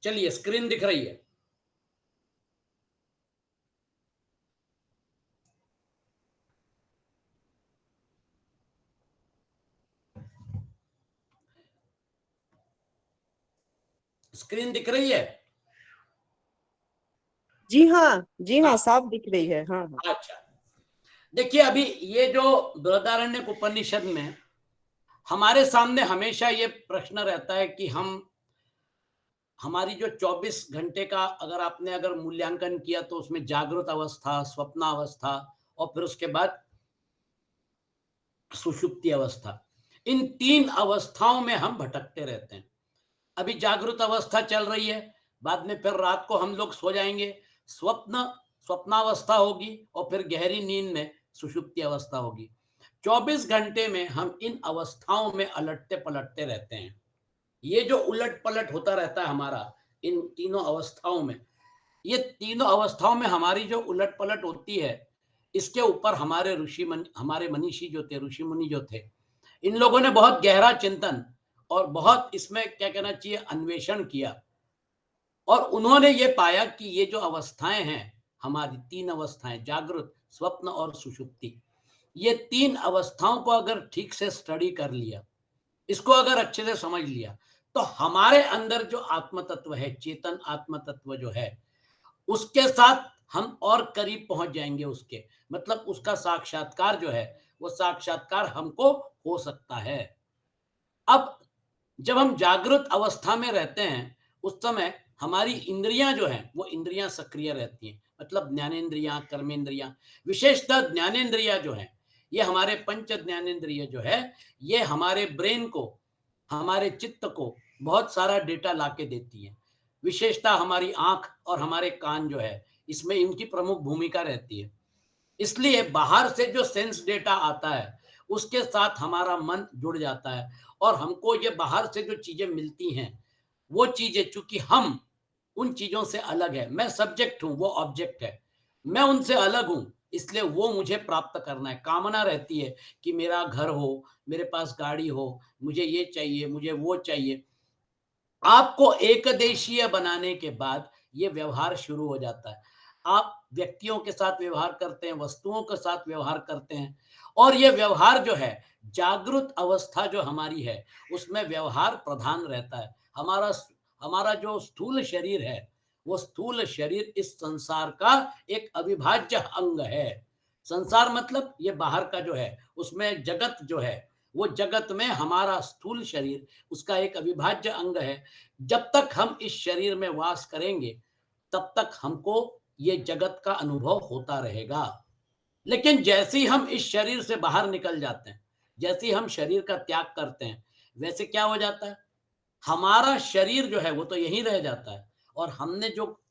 चलिए, स्क्रीन दिख रही है? स्क्रीन दिख रही है? जी हाँ, जी हाँ, हाँ। साफ दिख रही है। हाँ हाँ। अच्छा, देखिए, अभी ये जो बृहदारण्यक उपनिषद में हमारे सामने हमेशा ये प्रश्न रहता है कि हमारी जो 24 घंटे का अगर मूल्यांकन किया तो उसमें जागृत अवस्था, स्वप्नावस्था और फिर उसके बाद सुषुप्ति अवस्था, इन 3 अवस्थाओं में हम भटकते रहते हैं। अभी जागृत अवस्था चल रही है, बाद में फिर रात को हम लोग सो जाएंगे, स्वप्नावस्था होगी और फिर गहरी नींद में सुषुप्ति अवस्था होगी। 24 घंटे में हम इन अवस्थाओं में अलटते पलटते रहते हैं। ये जो उलट पलट होता रहता है हमारा इन तीनों अवस्थाओं में, ये तीनों अवस्थाओं में हमारी जो उलट पलट होती है, इसके ऊपर हमारे मनीषी जो थे, ऋषि मुनि जो थे, इन लोगों ने बहुत गहरा चिंतन और बहुत इसमें क्या कहना चाहिए अन्वेषण किया, और उन्होंने ये पाया कि ये जो अवस्थाएं हैं, हमारी 3 अवस्थाएं, जागृत, स्वप्न और सुषुप्ति, ये 3 अवस्थाओं को अगर ठीक से स्टडी कर लिया, इसको अगर अच्छे से समझ लिया, तो हमारे अंदर जो आत्म तत्व है, चेतन आत्म तत्व जो है, उसके साथ हम और करीब पहुंच जाएंगे। उसके मतलब उसका साक्षात्कार जो है, वो साक्षात्कार हमको हो सकता है। अब जब हम जागृत अवस्था में रहते हैं, उस समय हमारी इंद्रियां जो हैं, वो इंद्रियां सक्रिय रहती हैं, मतलब ज्ञानेन्द्रियां, कर्मेंद्रियां। विशेषतः ज्ञानेन्द्रियां जो हैं, ये हमारे पंच ज्ञानेन्द्रिय जो है, ये हमारे ब्रेन को, हमारे चित्त को बहुत सारा डेटा लाके देती है। विशेषता हमारी आंख और हमारे कान जो है, इसमें इनकी प्रमुख भूमिका रहती है। इसलिए बाहर से जो सेंस डेटा आता है, उसके साथ हमारा मन जुड़ जाता है, और हमको ये बाहर से जो चीजें मिलती हैं, वो चीजें, चूंकि हम उन चीजों से अलग है, मैं सब्जेक्ट हूं, वो ऑब्जेक्ट है, मैं उनसे अलग हूं, इसलिए वो मुझे प्राप्त करना है। कामना रहती है कि मेरा घर हो, मेरे पास गाड़ी हो, मुझे ये चाहिए, मुझे वो चाहिए। आपको एकदेशीय बनाने के बाद ये व्यवहार शुरू हो जाता है। आप व्यक्तियों के साथ व्यवहार करते हैं, वस्तुओं के साथ व्यवहार करते हैं, और ये व्यवहार जो है, जागृत अवस्था जो हमारी है, उसमें व्यवहार प्रधान रहता है। हमारा जो स्थूल शरीर है, वो स्थूल शरीर इस संसार का एक अविभाज्य अंग है। संसार मतलब ये बाहर का जो है, उसमें जगत जो है, वो जगत में हमारा स्थूल शरीर उसका एक अविभाज्य अंग है। जब तक हम इस शरीर में वास करेंगे, तब तक हमको ये जगत का अनुभव होता रहेगा। लेकिन जैसे ही हम इस शरीर से बाहर निकल जाते हैं, जैसे ही हम शरीर का त्याग करते हैं, वैसे क्या हो जाता है, हमारा शरीर जो है वो तो यहीं रह जाता है, और हमने जो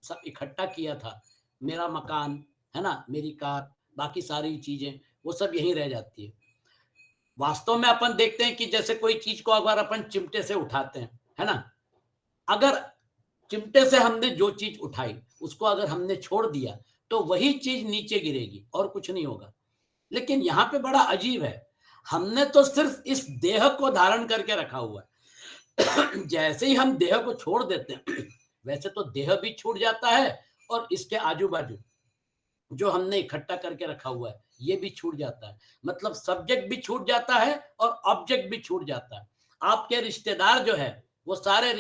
सब इकट्ठा किया था, मेरा मकान है ना, मेरी कार, बाकी सारी चीजें, वो सब यहीं रह जाती है। वास्तव में अपन देखते हैं कि जैसे कोई चीज को अगर अपन चिमटे से उठाते हैं, है ना, अगर चिमटे से हमने जो चीज उठाई, उसको अगर हमने छोड़ दिया, तो वही चीज नीचे गिरेगी और कुछ नहीं होगा। लेकिन यहाँ पे बड़ा अजीब है, हमने तो सिर्फ इस देह को धारण करके रखा हुआ है। जैसे ही हम देह को छोड़ देते हैं, वैसे तो देह भी छूट जाता है, और इसके आजू बाजू जो हमने इकट्ठा करके रखा हुआ है, ये भी छूट जाता है। मतलब सब्जेक्ट भी छूट जाता है और ऑब्जेक्ट भी छूट जाता है। आपके रिश्तेदार जो है, वो सारे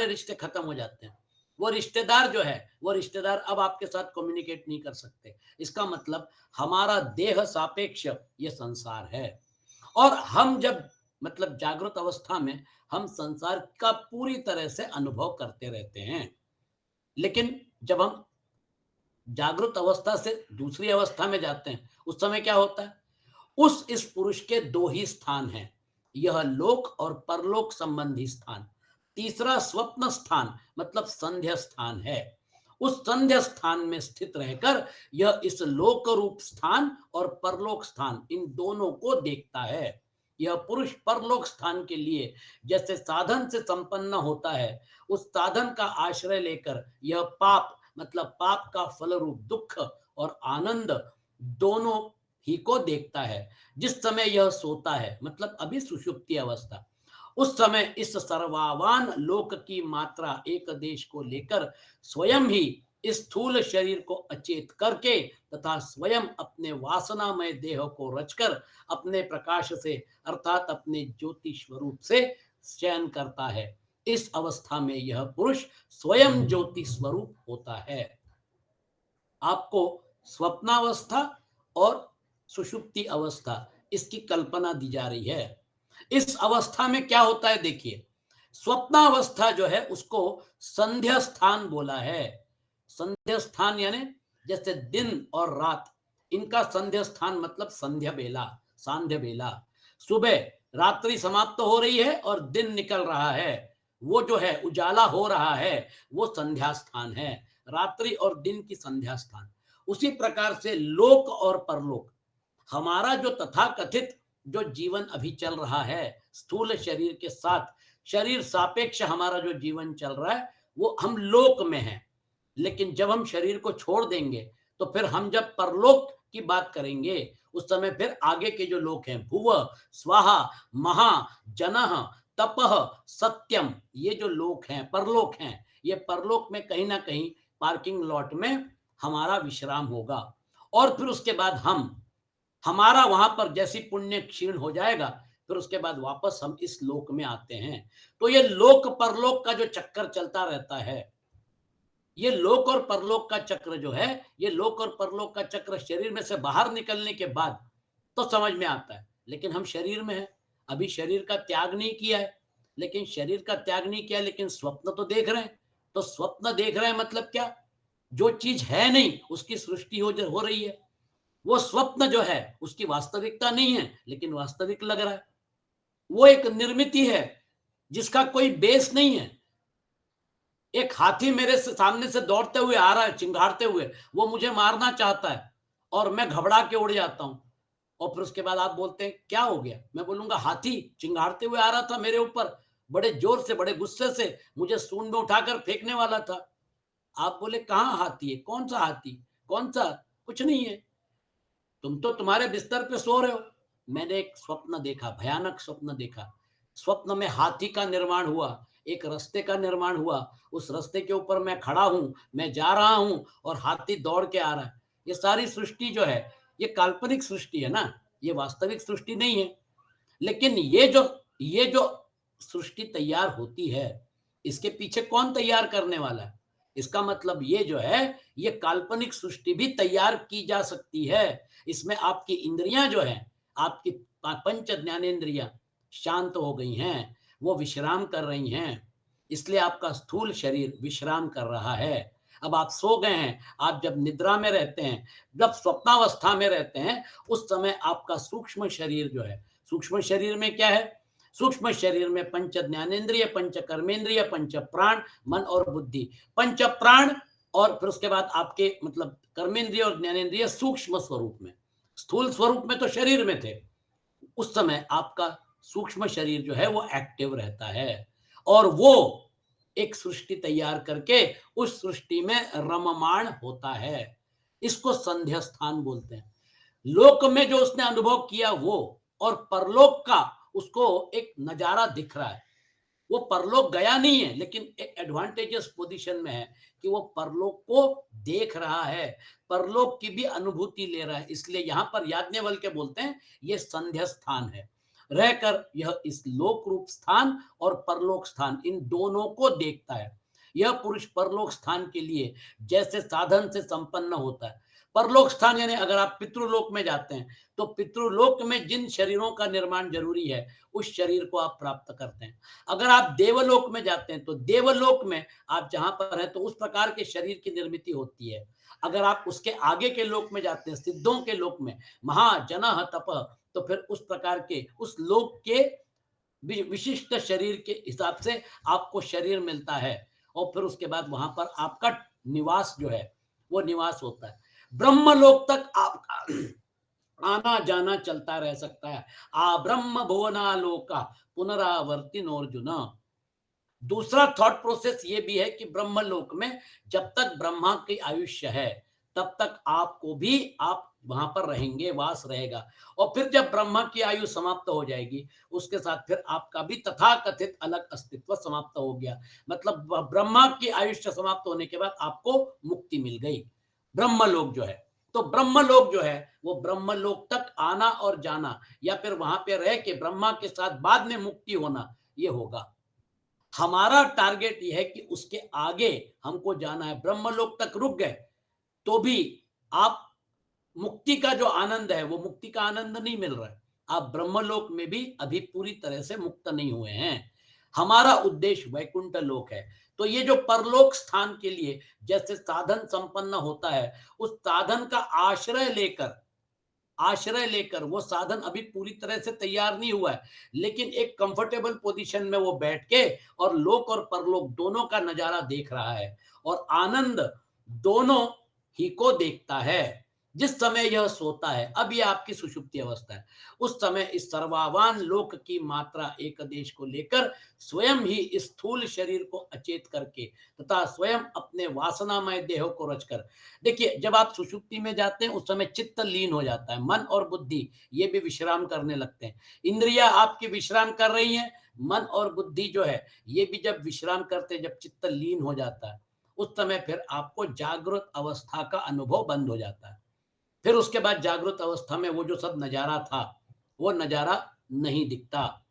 रिश्ते खत्म हो जाते हैं। वो रिश्तेदार जो है, वो रिश्तेदार अब आपके साथ कम्युनिकेट नहीं कर सकते। इसका मतलब हमारा देह सापेक्ष ये संसार है। और हम जब मतलब जागृत अवस्था में हम संसार का पूरी तरह से अनुभव करते रहते हैं। लेकिन जब हम जागृत अवस्था से दूसरी अवस्था में जाते हैं, उस समय क्या होता है, उस इस पुरुष के 2 ही स्थान हैं, यह लोक और परलोक संबंधी स्थान। तीसरा स्वप्न स्थान मतलब संध्या स्थान है। उस संध्या स्थान में स्थित रहकर यह इस लोक रूप स्थान और परलोक स्थान, इन दोनों को देखता है। यह पुरुष परलोक स्थान के लिए जैसे साधन से संपन्न होता है, उस साधन का आश्रय लेकर यह पाप मतलब पाप का फल रूप दुख और आनंद दोनों ही को देखता है। जिस समय यह सोता है, मतलब अभी सुषुप्ति अवस्था, उस समय इस सर्वावान लोक की मात्रा एक देश को लेकर स्वयं ही इस स्थूल शरीर को अचेत करके तथा स्वयं अपने वासनामय देह को रचकर अपने प्रकाश से अर्थात अपने ज्योति स्वरूप से शयन करता है। इस अवस्था में यह पुरुष स्वयं ज्योति स्वरूप होता है। आपको स्वप्नावस्था और सुषुप्ति अवस्था इसकी कल्पना दी जा रही है। इस अवस्था में क्या होता है देखिए, स्वप्नावस्था जो है उसको संध्या स्थान बोला है। संध्या स्थान यानी जैसे दिन और रात, इनका संध्या स्थान मतलब संध्या बेला, सांध्य बेला। सुबह रात्रि समाप्त हो रही है और दिन निकल रहा है, वो जो है उजाला हो रहा है, वो संध्या स्थान है। रात्रि और दिन की संध्या स्थान। उसी प्रकार से लोक और परलोक, हमारा जो तथाकथित जो जीवन अभी चल रहा है स्थूल शरीर के साथ, शरीर सापेक्ष हमारा जो जीवन चल रहा है वो हम लोक में है। लेकिन जब हम शरीर को छोड़ देंगे तो फिर हम जब परलोक की बात करेंगे उस समय फिर आगे के जो लोक हैं, भुव स्वाहा महा जनः तपह सत्यम, ये जो लोक हैं परलोक हैं, ये परलोक में कहीं ना कहीं पार्किंग लॉट में हमारा विश्राम होगा। और फिर उसके बाद हमारा वहां पर जैसी पुण्य क्षीण हो जाएगा फिर उसके बाद वापस हम इस लोक में आते हैं। तो ये लोक परलोक का जो चक्कर चलता रहता है, ये लोक और परलोक का चक्र जो है, ये लोक और परलोक का चक्र शरीर में से बाहर निकलने के बाद तो समझ में आता है। लेकिन हम शरीर में हैं, अभी शरीर का त्याग नहीं किया है। लेकिन शरीर का त्याग नहीं किया लेकिन स्वप्न तो देख रहे हैं। तो स्वप्न देख रहे हैं मतलब क्या, जो चीज है नहीं उसकी सृष्टि हो रही है। वो स्वप्न जो है उसकी वास्तविकता नहीं है लेकिन वास्तविक लग रहा है। वो एक निर्मिति है जिसका कोई बेस नहीं है। एक हाथी मेरे से सामने से दौड़ते हुए आ रहा है चिंगारते हुए, वो मुझे मारना चाहता है और मैं घबरा के उड़ जाता हूं। और फिर उसके बाद आप बोलते हैं क्या हो गया, मैं बोलूंगा हाथी चिंगारते हुए आ रहा था मेरे ऊपर, बड़े जोर से बड़े गुस्से से मुझे सूंड में उठाकर फेंकने वाला था। आप बोले कहाँ हाथी है, कौन सा हाथी, कौन सा, कुछ नहीं है, तुम तो तुम्हारे बिस्तर पे सो रहे हो। मैंने एक स्वप्न देखा, भयानक स्वप्न देखा। स्वप्न में हाथी का निर्माण हुआ, एक रास्ते का निर्माण हुआ, उस रास्ते के ऊपर मैं खड़ा हूं, मैं जा रहा हूं और हाथी दौड़ के आ रहा है। ये सारी सृष्टि जो है ये काल्पनिक सृष्टि है ना, ये वास्तविक सृष्टि नहीं है। लेकिन ये जो सृष्टि तैयार होती है, इसके पीछे कौन तैयार करने वाला है? इसका मतलब ये जो है ये काल्पनिक सृष्टि भी तैयार की जा सकती है। इसमें आपकी इंद्रियां जो है, आपकी पंच ज्ञानेंद्रियां शांत हो गई हैं, वो विश्राम कर रही हैं। इसलिए आपका स्थूल शरीर विश्राम कर रहा है। अब आप सो गए हैं, आप जब निद्रा में रहते हैं, जब स्वप्नावस्था में रहते हैं, उस समय आपका सूक्ष्म शरीर जो है, सूक्ष्म शरीर में क्या है, सूक्ष्म शरीर में पंच ज्ञानेन्द्रिय, पंच कर्मेंद्रिय, पंच प्राण, मन और बुद्धि, पंच प्राण। और फिर उसके बाद आपके मतलब कर्मेंद्रिय और ज्ञानेन्द्रिय सूक्ष्म स्वरूप में, स्थूल स्वरूप में तो शरीर में थे, उस समय आपका सूक्ष्म शरीर जो है वो एक्टिव रहता है और वो एक सृष्टि तैयार करके उस सृष्टि में रममाण होता है। इसको संध्या स्थान बोलते हैं। लोक में जो उसने अनुभव किया वो, और परलोक का उसको एक नजारा दिख रहा है। वो परलोक गया नहीं है लेकिन एक एडवांटेजियस पोजीशन में है कि वो परलोक को देख रहा है, परलोक की भी अनुभूति ले रहा है। इसलिए यहां पर याज्ञवल्क्य बोलते हैं ये संध्या स्थान है, रहकर यह इस लोक रूप स्थान और परलोक स्थान इन दोनों को देखता है। यह पुरुष परलोक स्थान के लिए जैसे साधन से संपन्न होता है। परलोक स्थान यानी अगर आप पितृलोक में जाते हैं तो पितृलोक में जिन शरीरों का निर्माण जरूरी है उस शरीर को आप प्राप्त करते हैं। अगर आप देवलोक में जाते हैं तो देवलोक में आप जहां पर हैं तो उस प्रकार के शरीर की निर्मिति होती है। अगर आप उसके आगे के लोक में जाते हैं, सिद्धों के लोक में, महाजनः तप, तो फिर उस प्रकार के उस लोक के विशिष्ट शरीर के हिसाब से आपको शरीर मिलता है और फिर उसके बाद वहां पर आपका निवास जो है वो निवास होता है। ब्रह्मलोक तक आपका आना जाना चलता रह सकता है। आ ब्रह्म भुवनालोका पुनरावर्तिनोर्जुन। दूसरा थॉट प्रोसेस ये भी है कि ब्रह्मलोक में जब तक ब्रह्मा की आयुष्य है तब तक आपको भी आप वहां पर रहेंगे, वास रहेगा। और फिर जब ब्रह्मा की आयु समाप्त हो जाएगी, उसके साथ फिर आपका भी तथाकथित अलग अस्तित्व समाप्त हो गया। मतलब ब्रह्मा की आयुष्य समाप्त होने के बाद आपको मुक्ति मिल गई, ब्रह्मलोक जो है। तो ब्रह्मलोक जो है वो ब्रह्मलोक तक आना और जाना, या फिर वहां पे रह के ब्रह्मा के साथ बाद में मुक्ति होना, ये होगा। हमारा टारगेट ये है कि उसके आगे हमको जाना है। ब्रह्मलोक तक रुक गए तो भी आप मुक्ति का जो आनंद है वो मुक्ति का आनंद नहीं मिल रहा है। आप ब्रह्मलोक में भी अभी पूरी तरह से मुक्त नहीं हुए हैं। हमारा उद्देश्य वैकुंठ लोक है। तो ये जो परलोक स्थान के लिए जैसे साधन संपन्न होता है, उस साधन का आश्रय लेकर वो साधन अभी पूरी तरह से तैयार नहीं हुआ है, लेकिन एक कंफर्टेबल पोजीशन में वो बैठ के और लोक और परलोक दोनों का नजारा देख रहा है और आनंद दोनों ही को देखता है। जिस समय यह सोता है, अब यह आपकी सुषुप्ति अवस्था है, उस समय इस सर्वावान लोक की मात्रा एक देश को लेकर स्वयं ही इस स्थूल शरीर को अचेत करके तथा स्वयं अपने वासनामय देह को रचकर, देखिए जब आप सुषुप्ति में जाते हैं उस समय चित्त लीन हो जाता है, मन और बुद्धि ये भी विश्राम करने लगते हैं। इंद्रियां आपकी विश्राम कर रही हैं, मन और बुद्धि जो है ये भी जब विश्राम करते हैं, जब चित्त लीन हो जाता है, उस समय फिर आपको जागृत अवस्था का अनुभव बंद हो जाता है। फिर उसके बाद जागृत अवस्था में वो जो सब नजारा था वो नजारा नहीं दिखता।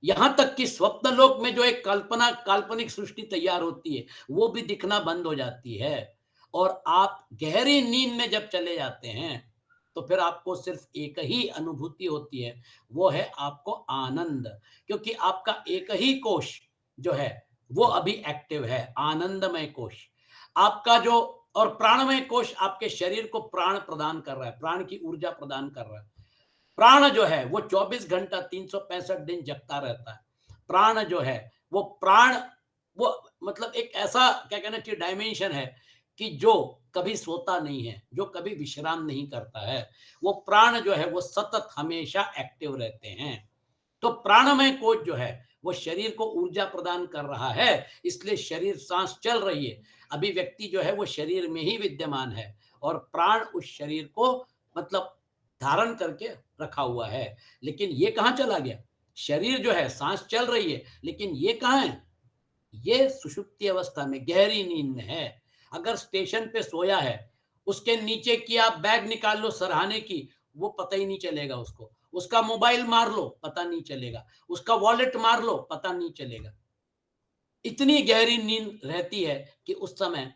यहां तक कि स्वप्न लोक में जो एक काल्पनिक सृष्टि तैयार होती है वो भी दिखना बंद हो जाती है। और आप गहरी नींद में जब चले जाते हैं तो फिर आपको सिर्फ एक ही अनुभूति होती है, वो है आपको आनंद। क्योंकि आपका एक ही कोश जो है वो अभी एक्टिव है, आनंदमय कोश आपका जो। और प्राणमय कोश आपके शरीर को प्राण प्रदान कर रहा है, प्राण की ऊर्जा प्रदान कर रहा है। प्राण जो है वो 24 घंटा 365 दिन जगता रहता है। प्राण जो है वो प्राण, वो मतलब एक ऐसा क्या कहना चाहिए डायमेंशन है कि जो कभी सोता नहीं है, जो कभी विश्राम नहीं करता है। वो प्राण जो है वो सतत हमेशा एक्टिव रहते हैं। तो प्राणमय कोश जो है वो शरीर को ऊर्जा प्रदान कर रहा है, इसलिए शरीर सांस चल रही है। अभी व्यक्ति जो है वो शरीर में ही विद्यमान है और प्राण उस शरीर को मतलब धारण करके रखा हुआ है। लेकिन ये कहाँ चला गया? शरीर जो है सांस चल रही है, लेकिन ये कहाँ है? ये सुषुप्ति अवस्था में गहरी नींद में है। अगर स्टेशन पे सोया है, उसके नीचे की आप बैग निकाल लो सराहने की, वो पता ही नहीं चलेगा उसको। उसका मोबाइल मार लो, पता नहीं चलेगा। उसका वॉलेट मार लो, पता नहीं चलेगा। इतनी गहरी नींद रहती है कि उस समय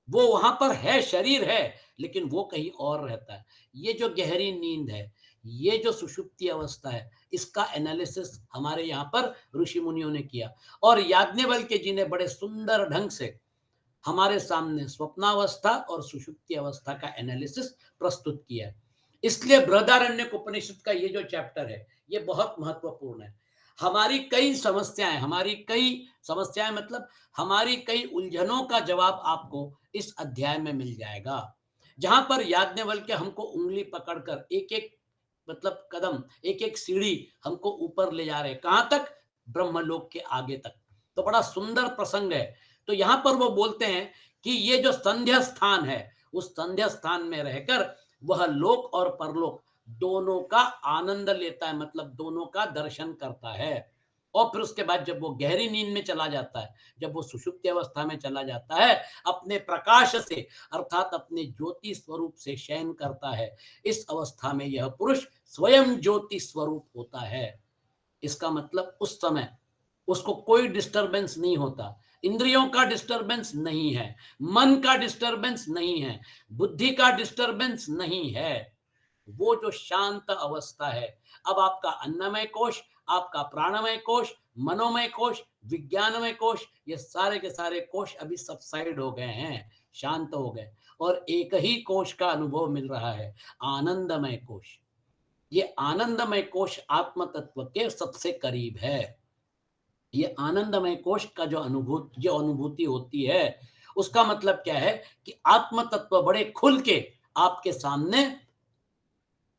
वो वहां पर है, शरीर है, लेकिन वो कहीं और रहता है। ये जो गहरी नींद है, ये जो सुषुप्ति अवस्था है, इसका एनालिसिस हमारे यहाँ पर ऋषि मुनियों ने किया और याज्ञवल्क्य जी ने बड़े सुंदर ढंग से हमारे सामने स्वप्नावस्था और सुषुप्ति अवस्था का एनालिसिस प्रस्तुत किया है। इसलिए बृहदारण्यक उपनिषद का ये जो चैप्टर है ये बहुत महत्वपूर्ण है। हमारी कई समस्याएं मतलब हमारी कई उलझनों का जवाब आपको इस अध्याय में मिल जाएगा, जहां पर याज्ञवल्क्य हमको उंगली पकड़कर एक एक मतलब कदम, एक एक सीढ़ी हमको ऊपर ले जा रहे हैं। कहां तक? ब्रह्मलोक के आगे तक। तो बड़ा सुंदर प्रसंग है। तो यहां पर वो बोलते हैं कि ये जो संध्या स्थान है, उस संध्या स्थान में रहकर वह लोक और परलोक दोनों का आनंद लेता है, मतलब दोनों का दर्शन करता है। और फिर उसके बाद जब वो गहरी नींद में चला जाता है, जब वो सुषुप्ति अवस्था में चला जाता है, अपने प्रकाश से अर्थात अपने ज्योति स्वरूप से शयन करता है। इस अवस्था में यह पुरुष स्वयं ज्योति स्वरूप होता है। इसका मतलब उस समय उसको कोई डिस्टरबेंस नहीं होता, इंद्रियों का डिस्टरबेंस नहीं है, मन का डिस्टरबेंस नहीं है, बुद्धि का डिस्टरबेंस नहीं है। वो जो शांत अवस्था है। अब आपका अन्नमय कोश, आपका प्राणमय कोश, मनोमय कोश, विज्ञानमय कोश, ये सारे के सारे कोश अभी सबसाइड हो गए हैं, शांत हो गए और एक ही कोश का अनुभव मिल रहा है, आनंदमय कोश। ये आनंदमय कोश आत्म तत्व के सबसे करीब है। ये आनंदमय कोश का जो अनुभूति होती है, उसका मतलब क्या है कि आत्म तत्व बड़े खुल के आपके सामने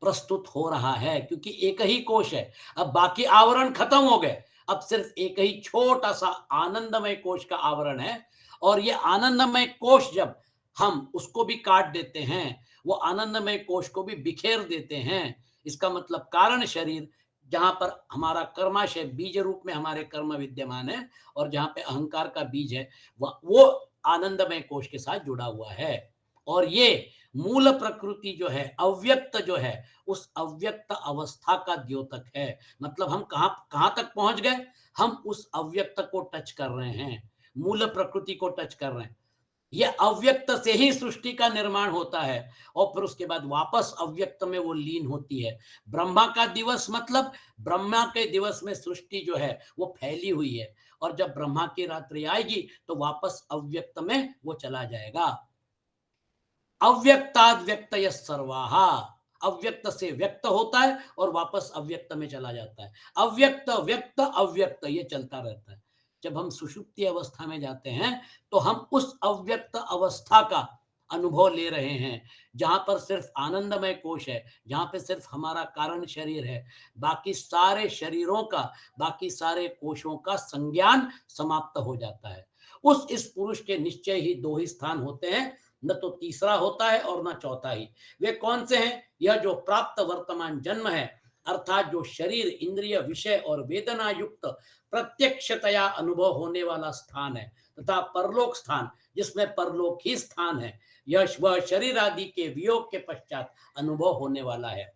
प्रस्तुत हो रहा है, क्योंकि एक ही कोश है। अब बाकी आवरण खत्म हो गए, अब सिर्फ एक ही छोटा सा आनंदमय कोश का आवरण है। और ये आनंदमय कोश जब हम उसको भी काट देते हैं, वो आनंदमय कोश को भी बिखेर देते हैं। इसका मतलब कारण शरीर, जहाँ पर हमारा कर्माशय बीज रूप में हमारे कर्म विद्यमान है और जहाँ पे अहंकार का बीज है, वो आनंदमय कोश के साथ जुड़ा हुआ है। और ये मूल प्रकृति जो है, अव्यक्त जो है, उस अव्यक्त अवस्था का द्योतक है। मतलब हम कहाँ तक पहुँच गए? हम उस अव्यक्त को टच कर रहे हैं, मूल प्रकृति को टच कर रहे हैं। ये अव्यक्त से ही सृष्टि का निर्माण होता है और फिर उसके बाद वापस अव्यक्त में वो लीन होती है। ब्रह्मा का दिवस मतलब ब्रह्मा के दिवस में सृष्टि जो है वो फैली हुई है, और जब ब्रह्मा की रात्रि आएगी तो वापस अव्यक्त में वो चला जाएगा। अव्यक्ताद व्यक्तय सर्वाहा, अव्यक्त से व्यक्त होता है और वापस अव्यक्त में चला जाता है। अव्यक्त व्यक्त अव्यक्त ये चलता रहता है। जब हम सुषुप्ति अवस्था में जाते हैं तो हम उस अव्यक्त अवस्था का अनुभव ले रहे हैं, जहां पर सिर्फ आनंदमय कोश है, जहां पे सिर्फ हमारा कारण शरीर है। बाकी सारे शरीरों का, बाकी सारे कोशों का संज्ञान समाप्त हो जाता है। उस इस पुरुष के निश्चय ही दो ही स्थान होते हैं, न तो तीसरा होता है और न चौथा ही। वे कौन से हैं? यह जो प्राप्त वर्तमान जन्म है, अर्थात जो शरीर, इंद्रिय, विषय और वेदना युक्त प्रत्यक्षतया अनुभव होने वाला स्थान है, तथा परलोक स्थान, जिसमें परलोक ही स्थान है, यह वह शरीर आदि के वियोग के पश्चात अनुभव होने वाला है।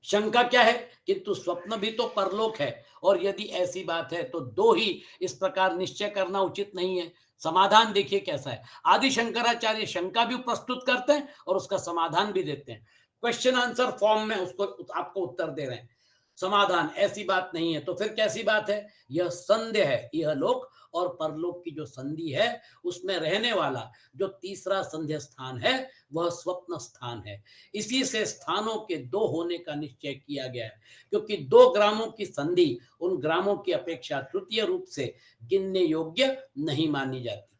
शंका क्या है? किंतु स्वप्न भी तो परलोक है, और यदि ऐसी बात है तो दो ही इस प्रकार निश्चय करना उचित नहीं है। समाधान देखिए कैसा है। आदि शंकराचार्य शंका भी प्रस्तुत करते हैं और उसका समाधान भी देते हैं। क्वेश्चन आंसर फॉर्म में उसको आपको उत्तर दे रहे हैं। समाधान, ऐसी बात नहीं है तो फिर कैसी बात है? यह संध्य है, यह लोक और परलोक की जो संधि है उसमें रहने वाला जो तीसरा संध्य स्थान है वह स्वप्न स्थान है। इसी से स्थानों के दो होने का निश्चय किया गया है, क्योंकि दो ग्रामों की संधि उन ग्रामों की अपेक्षा तृतीय रूप से गिनने योग्य नहीं मानी जाती।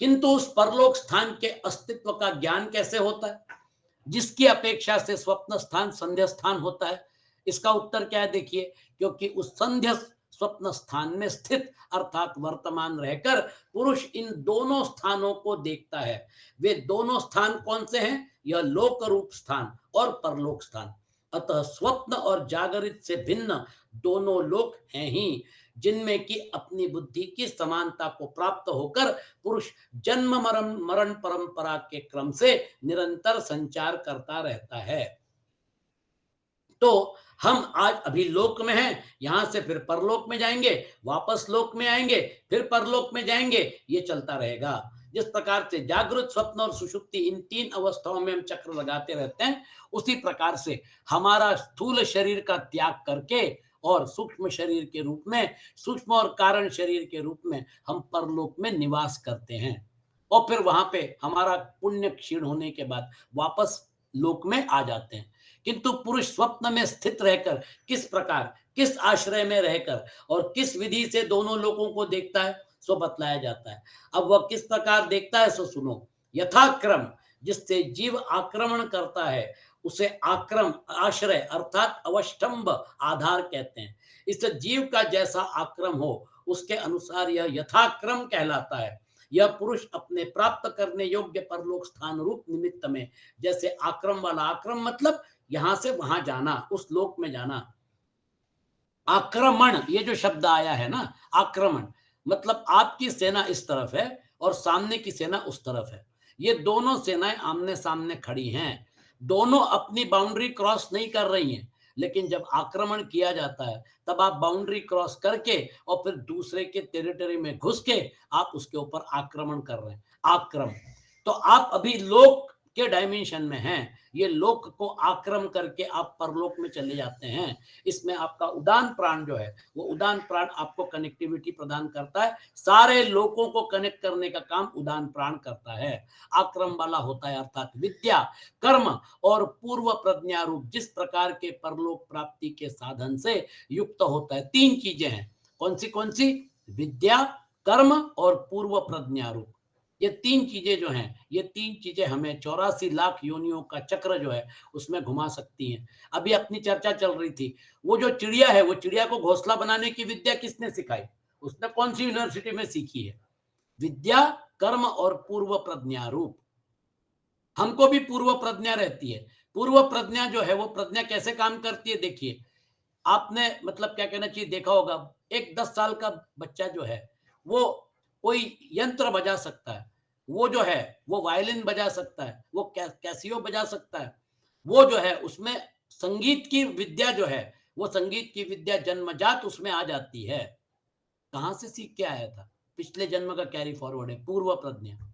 किंतु उस परलोक स्थान के अस्तित्व का ज्ञान कैसे होता है, जिसकी अपेक्षा से स्वप्न स्थान संध्या स्थान होता है? इसका उत्तर क्या है देखिए, क्योंकि उस संध्या स्वप्न स्थान में स्थित अर्थात वर्तमान रहकर पुरुष इन दोनों स्थानों को देखता है। वे दोनों स्थान कौन से हैं? यह लोक रूप स्थान और परलोक स्थान। अतः स्वप्न और जागृत से भिन्न दोनों लोक हैं ही, जिनमें की अपनी बुद्धि की समानता को प्राप्त होकर पुरुष जन्म मरण मरण परंपरा के क्रम से निरंतर संचार करता रहता है। तो हम आज अभी लोक में हैं, यहां से फिर परलोक में जाएंगे, वापस लोक में आएंगे, फिर परलोक में जाएंगे, ये चलता रहेगा। जिस प्रकार से जागृत, स्वप्न और सुषुप्ति, इन तीन अवस्थाओं में हम चक्र लगाते रहते हैं, उसी प्रकार से हमारा स्थूल शरीर का त्याग करके और सूक्ष्म शरीर के रूप में, सूक्ष्म और कारण शरीर के रूप में हम परलोक में निवास करते हैं, और फिर वहां पे हमारा पुण्य क्षीण होने के बाद वापस लोक में आ जाते हैं। किंतु पुरुष स्वप्न में स्थित रहकर किस प्रकार, किस आश्रय में रहकर और किस विधि से दोनों लोगों को देखता है, सो बतलाया जाता है। अब वह किस प्रकार देखता है सो सुनो। यथाक्रम, जिससे जीव आक्रमण करता है उसे आक्रम, आश्रय अर्थात अवष्टंब, आधार कहते हैं। इस जीव का जैसा आक्रम हो उसके अनुसार यह यथाक्रम कहलाता है। यह पुरुष अपने प्राप्त करने योग्य परलोक स्थान रूप निमित्त में, जैसे आक्रम वाला, आक्रम मतलब यहां से वहां जाना, उस लोक में जाना। आक्रमण, ये जो शब्द आया है ना, आक्रमण मतलब आपकी सेना इस तरफ है और सामने की सेना उस तरफ है, ये दोनों सेनाएं आमने सामने खड़ी हैं, दोनों अपनी बाउंड्री क्रॉस नहीं कर रही हैं, लेकिन जब आक्रमण किया जाता है तब आप बाउंड्री क्रॉस करके और फिर दूसरे के टेरिटरी में घुस के आप उसके ऊपर आक्रमण कर रहे हैं, आक्रम। तो आप अभी लोक के डायमेंशन में हैं, ये लोक को आक्रम करके आप परलोक में चले जाते हैं। इसमें आपका उदान प्राण जो है, वो उदान प्राण आपको कनेक्टिविटी प्रदान करता है, सारे लोगों को कनेक्ट करने का काम उदान प्राण करता है। आक्रम वाला होता है अर्थात विद्या, कर्म और पूर्व प्रज्ञा रूप, जिस प्रकार के परलोक प्राप्ति के साधन से युक्त होता है। तीन चीजें हैं, कौन सी? विद्या, कर्म और पूर्व प्रज्ञा रूप। ये तीन चीजें जो हैं, ये तीन चीजें हमें 84 लाख योनियों का चक्र जो है उसमें घुमा सकती हैं। अभी अपनी चर्चा चल रही थी, वो जो चिड़िया है, वो चिड़िया को घोंसला बनाने की विद्या किसने सिखाई? उसने कौन सी यूनिवर्सिटी में सीखी है? विद्या, कर्म और पूर्व प्रज्ञा रूप। हमको भी पूर्व प्रज्ञा रहती है। पूर्व प्रज्ञा जो है वो प्रज्ञा कैसे काम करती है देखिए, आपने मतलब क्या कहना चाहिए देखा होगा, एक 10 साल का बच्चा जो है, वो कोई यंत्र बजा सकता है। वो जो है, वो वायलिन बजा सकता है, वो कैसियो बजा सकता है। वो जो है उसमें संगीत की विद्या जो है, वो संगीत की विद्या जन्मजात उसमें आ जाती है। कहाँ से सीख के आया था? पिछले जन्म का कैरी फॉरवर्ड है, पूर्व प्रज्ञा।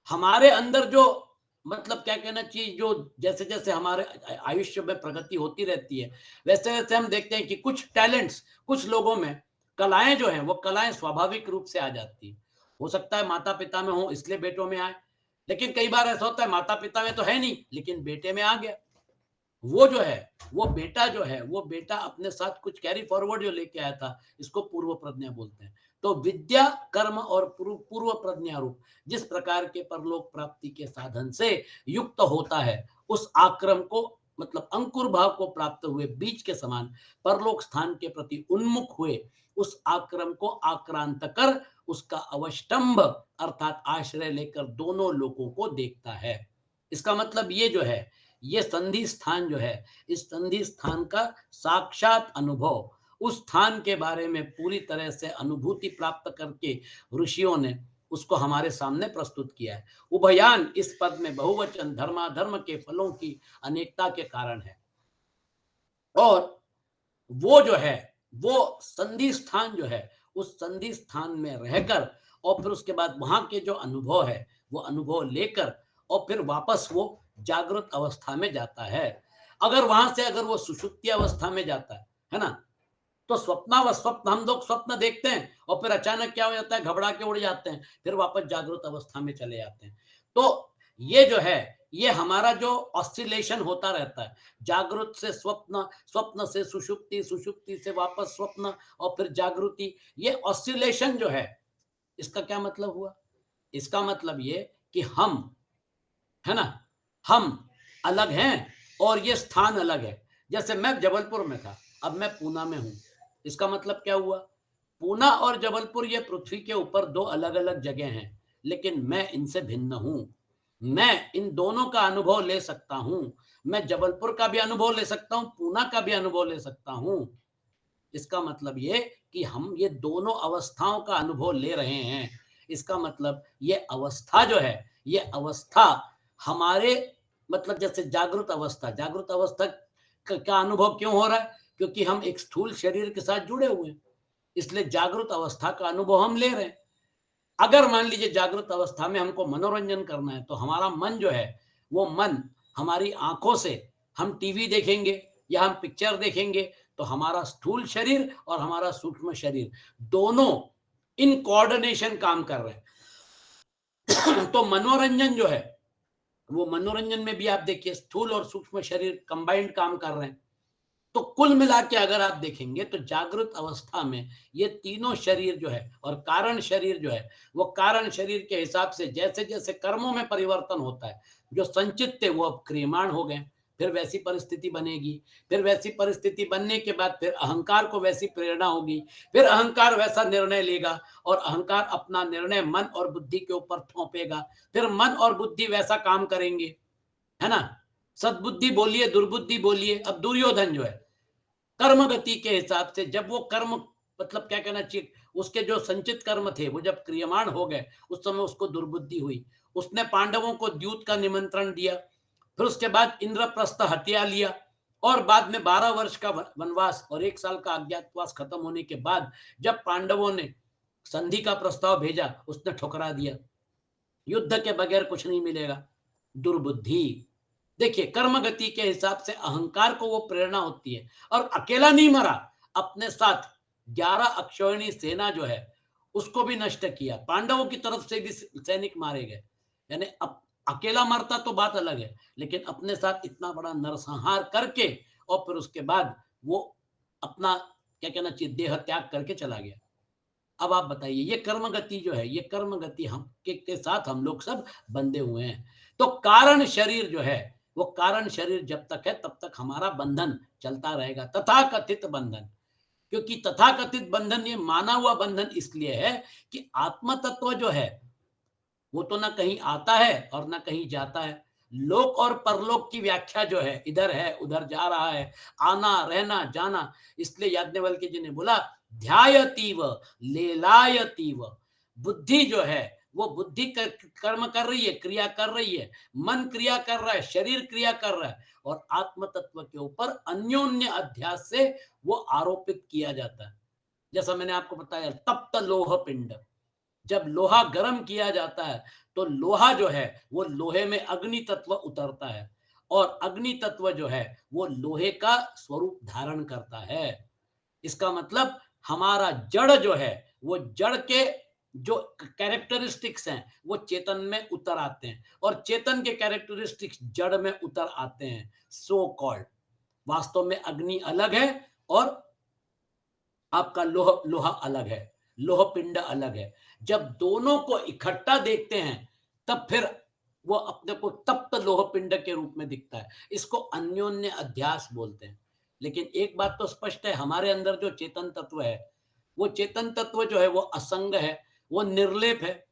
हमारे अंदर जो मतलब क्या कहना चाहिए, जो जैसे-जैसे हमारे आयुष्य में प्रगति होती रहती है, वैसे-वैसे हम देखते हैं कि कुछ टैलेंट्स, कुछ लोगों में कलाएँ जो हैं, वो कलाएँ स्वाभाविक रूप से आ जाती हैं। हो सकता है माता-पिता में हो इसलिए बेटों में आए, लेकिन कई बार ऐसा होता है माता-पिता में तो है नहीं, लेकिन बेटे में आ गया। वो जो है, वो बेटा जो है, वो बेटा अपने साथ कुछ कैरी फॉरवर्ड जो लेके आया था, इसको पूर्व प्रज्ञा बोलते हैं। तो विद्या, कर्म और पूर्व प्रज्ञा रूप जिस प्रकार के परलोक प्राप्ति के साधन से युक्त होता है, उस आक्रम को मतलब अंकुर भाव को प्राप्त हुए बीज के समान परलोक स्थान के प्रति उन्मुख हुए, उस आक्रम को आक्रांत कर उसका अवष्टंभ अर्थात आश्रय लेकर दोनों लोगों को देखता है। इसका मतलब ये जो है, ये संधि स्थान जो है, इस संधि स्थान का साक्षात अनुभव, उस स्थान के बारे में पूरी तरह से अनुभूति प्राप्त करके ऋषियों ने उसको हमारे सामने प्रस्तुत किया है। उभयान इस पद में बहुवचन धर्माधर्म के फलों की अनेकता के कारण है। और वो जो है, वो संधि स्थान जो है, उस संधि स्थान में रहकर और फिर उसके बाद वहाँ के जो अनुभव है, वो अनुभव लेकर और फिर वापस वो जागृत अवस्था में जाता है। अगर वहाँ से अगर वो सुषुप्ति अवस्था में जाता है ना? तो स्वप्न हम लोग स्वप्न देखते हैं और फिर अचानक क्या हो जाता है, घबरा के उड़ जाते हैं, फिर वापस जागृत अवस्था में चले जाते हैं। तो ये जो है, ये हमारा जो ऑस्सिलेशन होता रहता है, जागृत से स्वप्न, स्वप्न से सुषुप्ति, सुषुप्ति से वापस स्वप्न और फिर जागृति, ये ऑस्सिलेशन जो है, इसका क्या मतलब हुआ? इसका मतलब ये कि हम, है ना? हम अलग हैं और ये स्थान अलग है। जैसे मैं जबलपुर में था, अब मैं पूना में हूँ। इसका मतलब क्या हुआ? पूना और जबलपुर ये पृथ्वी के ऊपर 2 अलग-अलग जगह हैं, लेकिन मैं इनसे भिन्न हूँ। मैं इन दोनों का अनुभव ले सकता हूँ। मैं जबलपुर का भी अनुभव ले सकता हूँ, पूना का भी अनुभव ले सकता हूँ। इसका मतलब ये कि हम ये दोनों अवस्थाओं का अनुभव ले रहे हैं। इसका मतलब ये अवस्था जो है, ये अवस्था हमारे मतलब जैसे जागृत अवस्था का अनुभव क्यों हो रहा है? क्योंकि हम एक स्थूल शरीर के साथ जुड़े हुए हैं, इसलिए जागृत अवस्था का अनुभव हम ले रहे हैं। अगर मान लीजिए जागृत अवस्था में हमको मनोरंजन करना है, तो हमारा मन जो है, वो मन हमारी आँखों से हम टीवी देखेंगे या हम पिक्चर देखेंगे, तो हमारा स्थूल शरीर और हमारा सूक्ष्म शरीर दोनों इन कोऑर्डिनेशन काम कर रहे हैं। तो मनोरंजन जो है, वो मनोरंजन में भी आप देखिए स्थूल और सूक्ष्म शरीर कंबाइंड काम कर रहे हैं। तो कुल मिला के अगर आप देखेंगे तो जागृत अवस्था में ये तीनों शरीर जो है और कारण शरीर जो है, वो कारण शरीर के हिसाब से जैसे-जैसे कर्मों में परिवर्तन होता है, जो संचित थे वो अब क्रियमाण हो गए, फिर वैसी परिस्थिति बनेगी, फिर वैसी परिस्थिति बनने के बाद फिर अहंकार को वैसी प्रेरणा होगी, फिर अहंकार वैसा निर्णय लेगा और अहंकार अपना निर्णय मन और बुद्धि के ऊपर थोपेगा, फिर मन और बुद्धि वैसा काम करेंगे, है ना? सद्बुद्धि बोलिए, दुर्बुद्धि बोलिए, अब दुर्योधन जो है कर्म गति के हिसाब से जब वो कर्म मतलब क्या कहना चाहिए, उसके जो संचित कर्म थे वो जब क्रियमाण हो गए, उस समय उसको दुर्बुद्धि हुई। उसने पांडवों को द्यूत का निमंत्रण दिया, फिर उसके बाद इंद्रप्रस्थ हत्या लिया और बाद में 12 वर्ष का वनवास और 1 साल का अज्ञातवास खत्म होने के बाद जब पांडवों ने संधि का प्रस्ताव भेजा, उसने ठुकरा दिया। युद्ध के बगैर कुछ नहीं मिलेगा। दुर्बुद्धि। देखिए कर्म गति के हिसाब से अहंकार को वो प्रेरणा होती है और अकेला नहीं मरा, अपने साथ 11 अक्षौहिणी सेना जो है उसको भी नष्ट किया। पांडवों की तरफ से भी सैनिक मारे गए। यानी अब अकेला मरता तो बात अलग है, लेकिन अपने साथ इतना बड़ा नरसंहार करके और फिर उसके बाद वो अपना क्या कहना चाहिए देह त्याग करके चला गया। अब आप बताइए ये कर्म गति जो है, ये कर्म गति हम के साथ हम लोग सब बंधे हुए हैं। तो कारण शरीर जो है, वो कारण शरीर जब तक है तब तक हमारा बंधन चलता रहेगा, तथाकथित बंधन। क्योंकि तथाकथित बंधन ये माना हुआ बंधन इसलिए है कि आत्म तत्व जो है, वो तो ना कहीं आता है और ना कहीं जाता है। लोक और परलोक की व्याख्या जो है, इधर है उधर जा रहा है, आना रहना जाना। इसलिए याज्ञवल्क्य जी ने बोला ध्यायतीव लेलायतीव। बुद्धि जो है वो बुद्धि कर्म कर रही है, क्रिया कर रही है, मन क्रिया कर रहा है, शरीर क्रिया कर रहा है, और आत्म तत्व के ऊपर अन्योन्य अध्यास से वो आरोपित किया जाता है। जैसा मैंने आपको बताया तप्त लोह पिंड, जब लोहा गर्म किया जाता है तो लोहा जो है वो लोहे में अग्नि तत्व उतरता है, और अग्नि तत्व जो है वो लोहे का स्वरूप धारण करता है। इसका मतलब हमारा जड़ जो है वो जड़ के जो कैरेक्टरिस्टिक्स हैं वो चेतन में उतर आते हैं, और चेतन के कैरेक्टरिस्टिक्स जड़ में उतर आते हैं। सो कॉल्ड वास्तव में अग्नि अलग है और आपका लोहा अलग है, लोह पिंड अलग है। जब दोनों को इकट्ठा देखते हैं तब फिर वो अपने को तप्त लोह पिंड के रूप में दिखता है। इसको अन्योन्य अध्यास बोलते हैं। लेकिन एक बात तो स्पष्ट है, हमारे अंदर जो चेतन तत्व है वो चेतन तत्व जो है वो असंग है, वो निर्लेप है।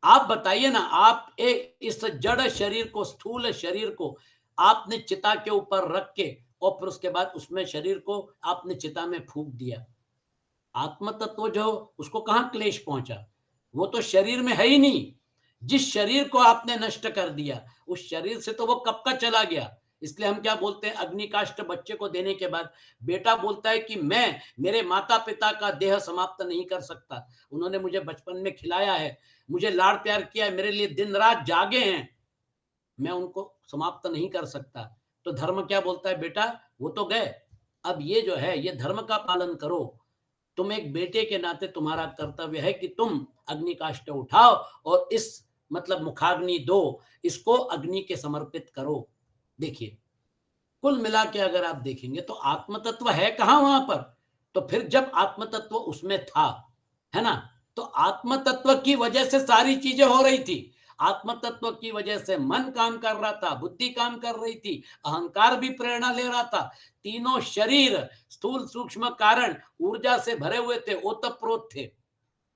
आप बताइए ना, आप इस जड़ शरीर को, स्थूल शरीर को आपने चिता के ऊपर रख के और फिर उसके बाद उसमें शरीर को आपने चिता में फूंक दिया, आत्म तत्व जो उसको कहां क्लेश पहुंचा? वो तो शरीर में है ही नहीं। जिस शरीर को आपने नष्ट कर दिया उस शरीर से तो वो कब का चला गया। इसलिए हम क्या बोलते हैं, अग्निकाष्ट बच्चे को देने के बाद बेटा बोलता है कि मैं मेरे माता पिता का देह समाप्त नहीं कर सकता, उन्होंने मुझे बचपन में खिलाया है, मुझे लाड़ प्यार किया है, मेरे लिए दिन रात जागे हैं, मैं उनको समाप्त नहीं कर सकता। तो धर्म क्या बोलता है, बेटा वो तो गए, अब ये जो है ये धर्म का पालन करो। तुम एक बेटे के नाते तुम्हारा कर्तव्य है कि तुम अग्नि काष्ठ उठाओ और इस मतलब मुखाग्नि दो, इसको अग्नि के समर्पित करो। देखिए, कुल मिला के अगर आप देखेंगे तो आत्म तत्व है कहां वहां पर। तो फिर जब आत्म तत्व उसमें था, है ना, तो आत्म तत्व की वजह से सारी चीजें हो रही थी। आत्म तत्व की वजह से मन काम कर रहा था, बुद्धि काम कर रही थी, अहंकार भी प्रेरणा ले रहा था। तीनों शरीर स्थूल सूक्ष्म कारण ऊर्जा से भरे हुए थे, ओतप्रोत थे।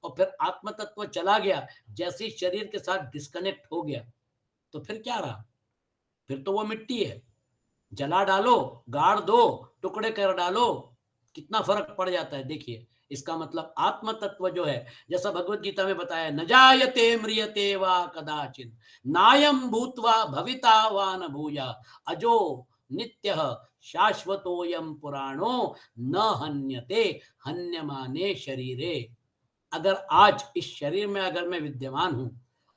और फिर आत्म तत्व चला गया, जैसे ही शरीर के साथ डिस्कनेक्ट हो गया तो फिर क्या रहा? फिर तो वो मिट्टी है। जला डालो, गाड़ दो, टुकड़े कर डालो, कितना फर्क पड़ जाता है। देखिए, इसका मतलब आत्म तत्व जो है, जैसा भगवत गीता में बताया, न जायते म्रियते वा कदाचिन नायम भूत्वा भविता वा न भूया अजो नित्यः शाश्वतोयम पुराणो न हन्यते हन्यमाने शरीरे। अगर आज इस शरीर में अगर मैं विद्यमान हूं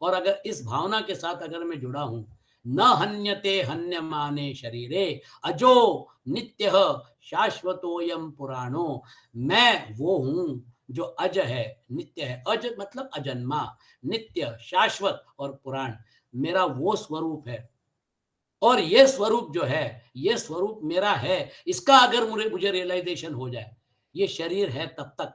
और अगर इस भावना के साथ अगर मैं जुड़ा हूं, न हन्यते हन्यमाने शरीरे अजो नित्य शाश्वतोयम पुराणो, मैं वो हूं जो अज है, नित्य है। अज मतलब अजन्मा, नित्य, शाश्वत और पुराण, मेरा वो स्वरूप है। और ये स्वरूप जो है, ये स्वरूप मेरा है, इसका अगर मुझे रियलाइजेशन हो जाए, ये शरीर है तब तक,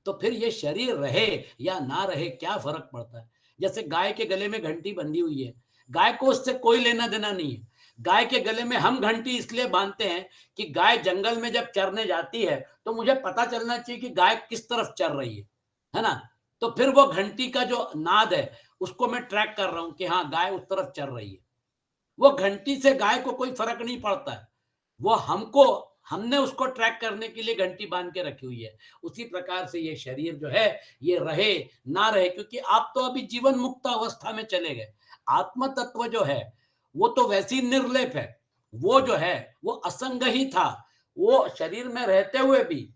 तो फिर ये शरीर रहे या ना रहे क्या फर्क पड़ता है। जैसे गाय के गले में घंटी बंधी हुई है, गाय को उससे कोई लेना देना नहीं है। गाय के गले में हम घंटी इसलिए बांधते हैं कि गाय जंगल में जब चरने जाती है तो मुझे पता चलना चाहिए कि गाय किस तरफ चर रही है ना। तो फिर वो घंटी का जो नाद है उसको मैं ट्रैक कर रहा हूं कि हाँ गाय उस तरफ चर रही है। वो घंटी से गाय को कोई फर्क नहीं पड़ता है, वो हमको, हमने उसको ट्रैक करने के लिए घंटी बांध के रखी हुई है। उसी प्रकार से ये शरीर जो है ये रहे ना रहे, क्योंकि आप तो अभी जीवन मुक्त अवस्था में चले गए। आत्म तत्व जो है वो तो वैसी निर्लेप है, वो जो है वो असंग ही था। वो शरीर में रहते हुए भी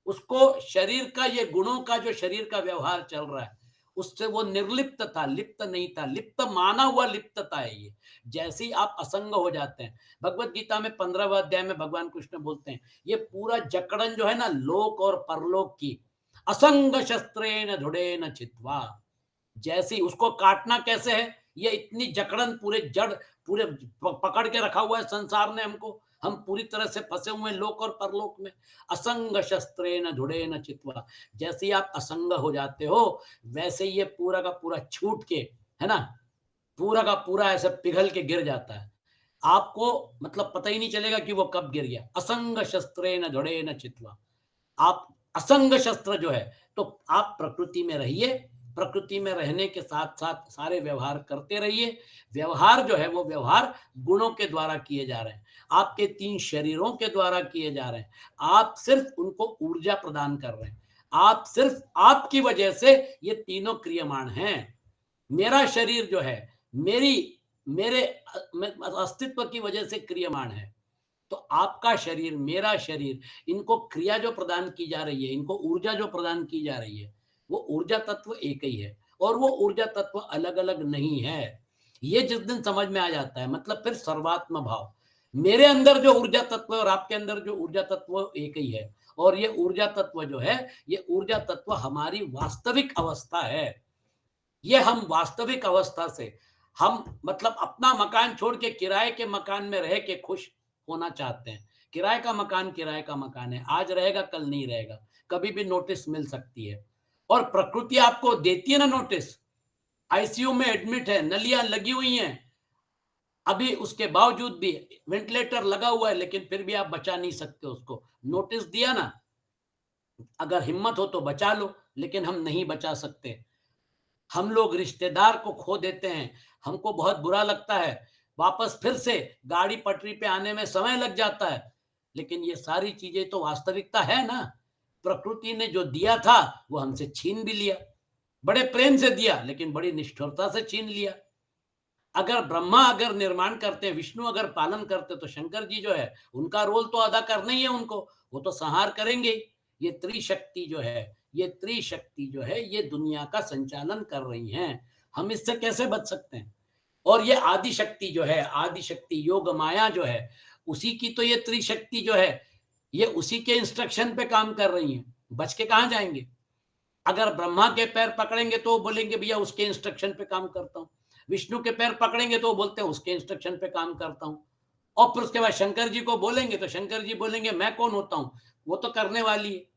उसको शरीर का, ये गुणों का जो शरीर का व्यवहार चल रहा है उससे वो निर्लिप्त था, लिप्त नहीं था। लिप्त माना हुआ लिप्तता है ये। जैसे ही आप असंग हो जाते हैं, भगवत गीता में 15वें अध्याय में भगवान कृष्ण बोलते हैं, ये पूरा जकड़न जो है ना लोक और परलोक की, असंग शस्त्रेण दृढ़ेन छित्त्वा, जैसी उसको काटना कैसे है, ये इतनी जकड़न पूरे जड़ पूरे पकड़ के रखा हुआ है संसार ने हमको, हम पूरी तरह से फंसे हुए हैं लोक और परलोक में। असंग शस्त्रेण दृढ़ेन छित्त्वा, जैसे ही आप असंग हो जाते हो वैसे ही ये पूरा का पूरा छूट के, है ना, पूरा का पूरा ऐसे पिघल के गिर जाता है। आपको मतलब पता ही नहीं चलेगा कि वो कब गिर गया। असंग शस्त्रेण दृढ़ेन छित्त्वा, आप असंग शस्त्र जो है, तो आप प्रकृति में रहिए, प्रकृति में रहने के साथ साथ सारे व्यवहार करते रहिए। व्यवहार जो है वो व्यवहार गुणों के द्वारा किए जा रहे हैं, आपके 3 शरीरों के द्वारा किए जा रहे हैं। आप सिर्फ उनको ऊर्जा प्रदान कर रहे हैं। आप सिर्फ आपकी वजह से ये तीनों क्रियमाण हैं। मेरा शरीर जो है मेरी मेरे अस्तित्व की वजह से क्रियमाण है। तो आपका शरीर, मेरा शरीर, इनको क्रिया जो प्रदान की जा रही है, इनको ऊर्जा जो प्रदान की जा रही है, वो ऊर्जा तत्व एक ही है और वो ऊर्जा तत्व अलग-अलग नहीं है। ये जिस दिन समझ में आ जाता है, मतलब फिर सर्वात्म भाव। मेरे अंदर जो ऊर्जा तत्व है और आपके अंदर जो ऊर्जा तत्व है, वो एक ही है। और ये ऊर्जा तत्व जो है, ये ऊर्जा तत्व हमारी वास्तविक अवस्था है। ये हम वास्तविक अवस्था से हम मतलब अपना मकान छोड़ के किराए के मकान में रह के खुश होना चाहते हैं। किराए का मकान है, आज रहेगा कल नहीं रहेगा, कभी भी नोटिस मिल सकती है। और प्रकृति आपको देती है ना नोटिस। आईसीयू में एडमिट है, नलियां लगी हुई हैं, अभी उसके बावजूद भी वेंटिलेटर लगा हुआ है, लेकिन फिर भी आप बचा नहीं सकते उसको। नोटिस दिया ना, अगर हिम्मत हो तो बचा लो, लेकिन हम नहीं बचा सकते। हम लोग रिश्तेदार को खो देते हैं, हमको बहुत बुरा लगता है, वापस फिर से गाड़ी पटरी पे आने में समय लग जाता है। लेकिन ये सारी चीजें तो वास्तविकता है ना। प्रकृति ने जो दिया था वो हमसे छीन भी लिया, बड़े प्रेम से दिया लेकिन बड़ी निष्ठुरता से छीन लिया। अगर निर्माण करते, विष्णु अगर पालन करते, तो शंकर जी जो है उनका रोल तो अदा करना ही है उनको, वो तो संहार करेंगे। ये त्रिशक्ति जो है, ये दुनिया का संचालन कर रही हैं। हम इससे कैसे बच सकते हैं? और ये आदि शक्ति जो है, आदि शक्ति योग माया जो है, उसी की तो ये त्रिशक्ति जो है, ये उसी के इंस्ट्रक्शन पे काम कर रही हैं। बच के कहाँ जाएंगे? अगर ब्रह्मा के पैर पकड़ेंगे तो वो बोलेंगे भैया उसके इंस्ट्रक्शन पे काम करता हूँ। विष्णु के पैर पकड़ेंगे तो वो बोलते हैं उसके इंस्ट्रक्शन पे काम करता हूँ। और फिर उसके बाद शंकर जी को बोलेंगे तो शंकर जी बोलेंगे मैं कौन होता हूँ, वो तो करने वाली है।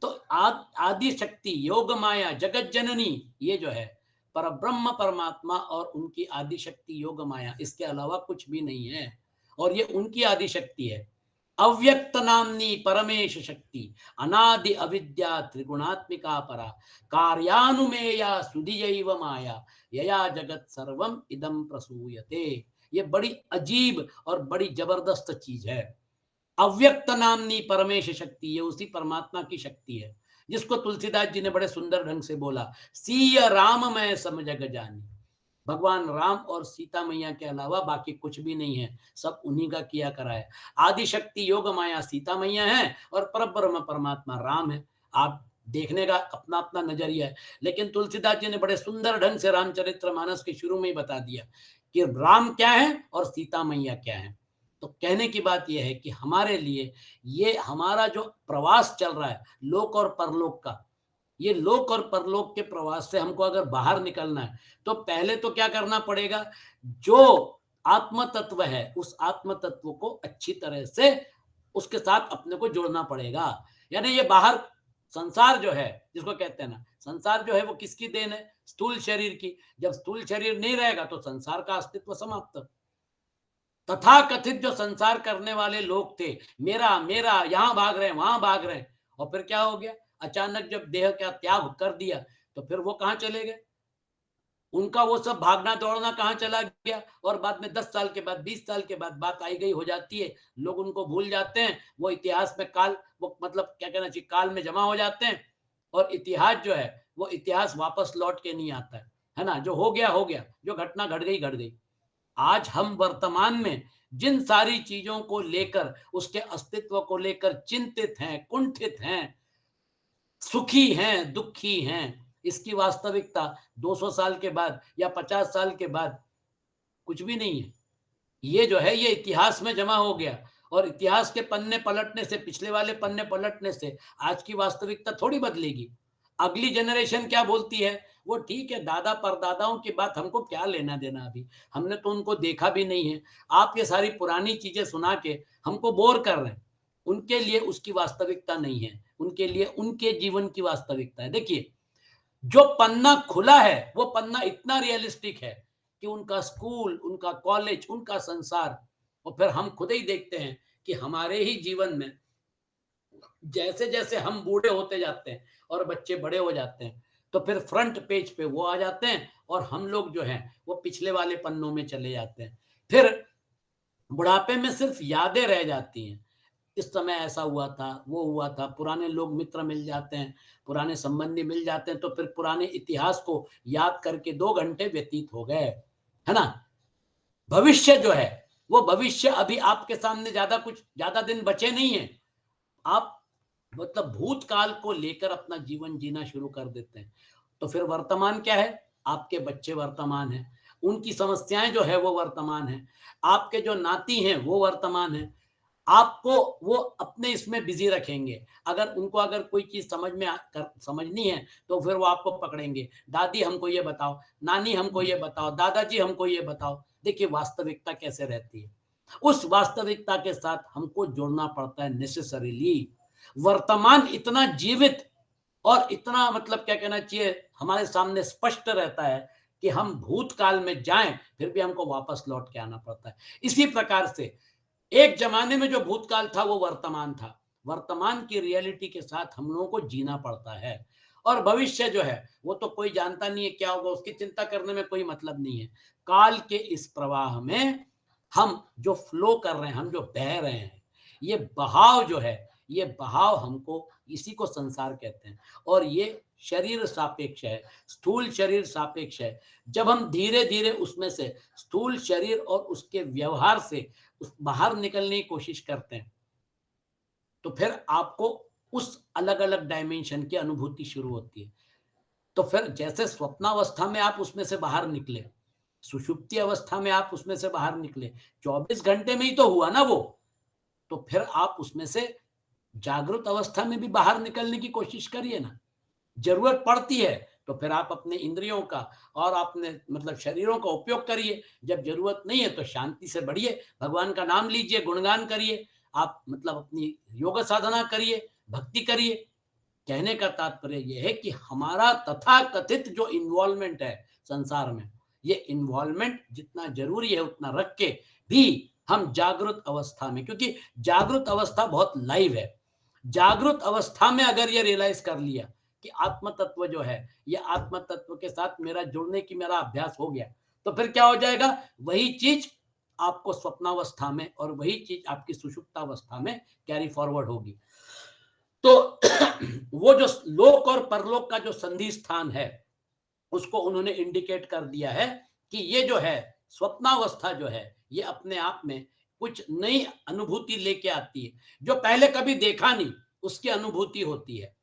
तो आदि शक्ति, योग माया, जगत जननी, ये जो है पर ब्रह्म परमात्मा और उनकी आदि शक्ति योग माया, इसके अलावा कुछ भी नहीं है। और ये उनकी आदि शक्ति है। अव्यक्त नामनी परमेश शक्ति, अनादि अविद्या त्रिगुणात्मिका परा, कार्यानुमेया सुधियैव माया, यया जगत सर्वम इदम प्रसूयते। ये बड़ी अजीब और बड़ी जबरदस्त चीज है। अव्यक्त नामनी परमेश शक्ति, ये उसी परमात्मा की शक्ति है जिसको तुलसीदास जी ने बड़े सुंदर ढंग से बोला, सीय राम मैं सम जग जानी। भगवान राम और सीता मैया के अलावा बाकी कुछ भी नहीं है, सब उन्हीं का किया करा है। आदि शक्ति योग माया सीता मैया है और परब्रह्म परमात्मा राम है। आप देखने का अपना अपना नजरिया है, लेकिन तुलसीदास जी ने बड़े सुंदर ढंग से रामचरितमानस के शुरू में ही बता दिया कि राम क्या है और सीता मैया क्या है। तो कहने की बात यह है कि हमारे लिए ये हमारा जो प्रवास चल रहा है लोक और परलोक का, ये लोक और परलोक के प्रवास से हमको अगर बाहर निकलना है तो पहले तो क्या करना पड़ेगा, जो आत्म तत्व है उस आत्म तत्व को अच्छी तरह से उसके साथ अपने को जोड़ना पड़ेगा। यानी ये बाहर संसार जो है, जिसको कहते हैं ना, संसार जो है वो किसकी देन है? स्थूल शरीर की। जब स्थूल शरीर नहीं रहेगा तो संसार का अस्तित्व समाप्त। तथा कथित जो संसार करने वाले लोग थे, मेरा मेरा, यहां भाग रहे हैं वहां भाग रहे हैं, और फिर क्या हो गया, अचानक जब देह का त्याग कर दिया तो फिर वो कहां चले गए? उनका वो सब भागना दौड़ना कहां चला गया? और बाद में 10 साल के बाद, 20 साल के बाद बात आई गई हो जाती है, लोग उनको भूल जाते हैं। वो इतिहास में काल, वो मतलब क्या कहना चाहिए, काल में जमा हो जाते हैं। और इतिहास जो है वो इतिहास वापस लौट के नहीं आता है ना। जो हो गया, जो घटना घट गई घट गई। आज हम वर्तमान में जिन सारी चीजों को लेकर, उसके अस्तित्व को लेकर चिंतित हैं, कुंठित हैं, सुखी हैं, दुखी हैं, इसकी वास्तविकता 200 साल के बाद या 50 साल के बाद कुछ भी नहीं है। ये जो है ये इतिहास में जमा हो गया, और इतिहास के पन्ने पलटने से, पिछले वाले पन्ने पलटने से आज की वास्तविकता थोड़ी बदलेगी। अगली जनरेशन क्या बोलती है वो ठीक है, दादा परदादाओं की बात हमको क्या लेना देना, अभी हमने तो उनको देखा भी नहीं है। आप ये सारी पुरानी चीजें सुना के हमको बोर कर रहे हैं। उनके लिए उसकी वास्तविकता नहीं है, उनके लिए उनके जीवन की वास्तविकता है। देखिए, जो पन्ना खुला है वो पन्ना इतना रियलिस्टिक है कि उनका स्कूल, उनका कॉलेज, उनका संसार, और फिर हम खुद ही देखते हैं कि हमारे ही जीवन में जैसे जैसे हम बूढ़े होते जाते हैं और बच्चे बड़े हो जाते हैं, तो फिर फ्रंट पेज पे वो आ जाते हैं और हम लोग जो हैं वो पिछले वाले पन्नों में चले जाते हैं। फिर बुढ़ापे में सिर्फ यादें रह जाती हैं, इस समय ऐसा हुआ था, वो हुआ था, पुराने लोग मित्र मिल जाते हैं, पुराने संबंधी मिल जाते हैं, तो फिर पुराने इतिहास को याद करके 2 घंटे व्यतीत हो गए, है ना? भविष्य जो है, वो भविष्य अभी आपके सामने ज़्यादा दिन बचे नहीं हैं। आप मतलब भूतकाल को लेकर अपना जीवन जीना शुरू कर देते हैं। तो फिर वर्तमान क्या है? आपके बच्चे वर्तमान हैं, उनकी समस्याएँ जो है वो वर्तमान है, आपके जो नाती हैं वो वर्तमान है। आपको वो अपने इसमें बिज़ी रखेंगे। अगर कोई चीज़ समझनी है, तो फिर वो आपको पकड़ेंगे। दादी हमको ये बताओ, नानी हमको ये बताओ, दादाजी हमको ये बताओ। देखिए वास्तविकता कैसे रहती है। उस वास्तविकता के साथ हमको जुड़ना पड़ता है नेसेसरीली। वर्तमान इतना जीवित और इतना मतलब क्या कहना चाहिए हमारे सामने स्पष्ट रहता है कि हम भूतकाल में जाएँ, फिर भी हमको वापस लौट के आना पड़ता है। इसी प्रकार से एक जमाने में जो भूतकाल था वो वर्तमान था। वर्तमान की रियलिटी के साथ हम लोगों को जीना पड़ता है और भविष्य जो है वो तो कोई जानता नहीं है क्या होगा, उसकी चिंता करने में कोई मतलब नहीं है। काल के इस प्रवाह में हम जो फ्लो कर रहे हैं, हम जो बह रहे हैं, ये बहाव जो है, ये बहाव हमको इसी को संसार कहते हैं और ये शरीर सापेक्ष है, स्थूल शरीर सापेक्ष है। जब हम धीरे-धीरे उसमें से स्थूल शरीर और उसके व्यवहार से बाहर निकलने की कोशिश करते हैं, तो फिर आपको उस अलग-अलग डायमेंशन की अनुभूति शुरू होती है। तो फिर जैसे स्वप्नावस्था में आप उसमें से बाहर निकले, सुषुप्ति अवस्था में आप उसमें से बाहर निकले, 24 घंटे में ही तो हुआ ना वो, तो फिर आप उसमें से जागृत अवस्था में भी बाहर निकलने की कोशिश करिए ना। ज़रूरत पड़ती है, तो फिर आप अपने इंद्रियों का और अपने मतलब शरीरों का उपयोग करिए। जब ज़रूरत नहीं है, तो शांति से बढ़िए, भगवान का नाम लीजिए, गुणगान करिए, आप मतलब अपनी योग साधना करिए, भक्ति करिए। कहने का तात्पर्य ये है कि हमारा तथाकथित जो इन्वॉल्वमेंट है संसार में, ये इन्वॉल्वमेंट जितना ज़रूरी है उतना रख के भी हम जागृत अवस्था में क्योंकि जागृत अवस्था बहुत लाइव है। जागृत अवस्था में अगर ये रियलाइज़ कर लिया कि आत्म तत्व जो है, ये आत्म तत्व के साथ मेरा जुड़ने की मेरा अभ्यास हो गया, तो फिर क्या हो जाएगा? वही चीज़ आपको स्वप्नावस्था में और वही चीज़ आपकी सुषुप्तावस्था में कैरी फॉरवर्ड होगी। तो वो जो लोक और परलोक का जो संधि स्थान है, उसको उन्होंने इंडिकेट कर दिया है कि ये जो है स्वप्नावस्था जो है, ये अपने आप में कुछ नई अनुभूति लेके आती है, जो पहले कभी देखा नहीं, उसकी अनुभूति होती है।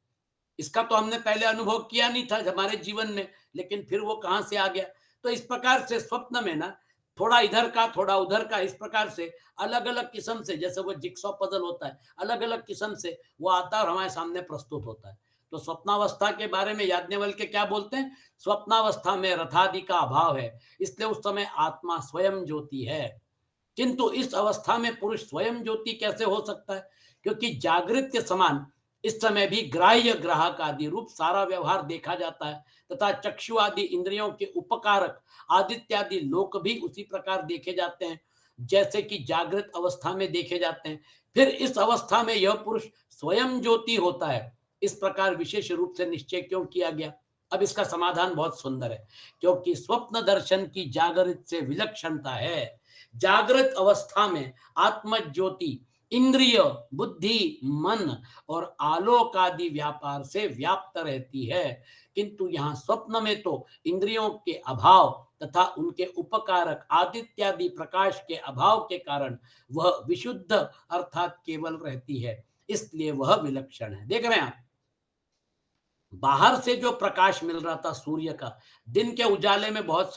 इसका तो हमने पहले अनुभव किया नहीं था हमारे जीवन में, लेकिन फिर वो कहाँ से आ गया? तो इस प्रकार से स्वप्न में ना थोड़ा इधर का, थोड़ा उधर का, इस प्रकार से अलग-अलग किस्म से जैसे वो जिग्सॉ पज़ल होता है, अलग-अलग किस्म से वो आता है और हमारे सामने प्रस्तुत होता है। तो स्वप्नावस्था के बारे में याज्ञवल्क्य क्या बोलते हैं? स्वप्नावस्था में रथादि का अभाव है, इसलिए उस समय आत्मा स्वयं ज्योति है। किंतु इस अवस्था में पुरुष स्वयं ज्योति कैसे हो सकता है? क्योंकि जागृत के समान इस समय भी ग्राह्य ग्राहक आदि रूप सारा व्यवहार देखा जाता है तथा चक्षु आदि इंद्रियों के उपकारक आदित्यादि लोक भी उसी प्रकार देखे जाते हैं जैसे कि जागृत अवस्था में देखे जाते हैं। फिर इस अवस्था में यह पुरुष स्वयं ज्योति होता है, इस प्रकार विशेष रूप से निश्चय क्यों किया गया? अब इसका समाधान बहुत सुंदर है, क्योंकि स्वप्न दर्शन की जागृत से विलक्षणता है। जागृत अवस्था में आत्म ज्योति इंद्रिय, बुद्धि, मन और आलोक आदि व्यापार से व्याप्त रहती है, किंतु यहाँ स्वप्न में तो इंद्रियों के अभाव तथा उनके उपकारक आदित्यादि प्रकाश के अभाव के कारण वह विशुद्ध अर्थात केवल रहती है, इसलिए वह विलक्षण है। देख रहे हैं आप, बाहर से जो प्रकाश मिल रहा था सूर्य का, दिन के उजाले में बहुत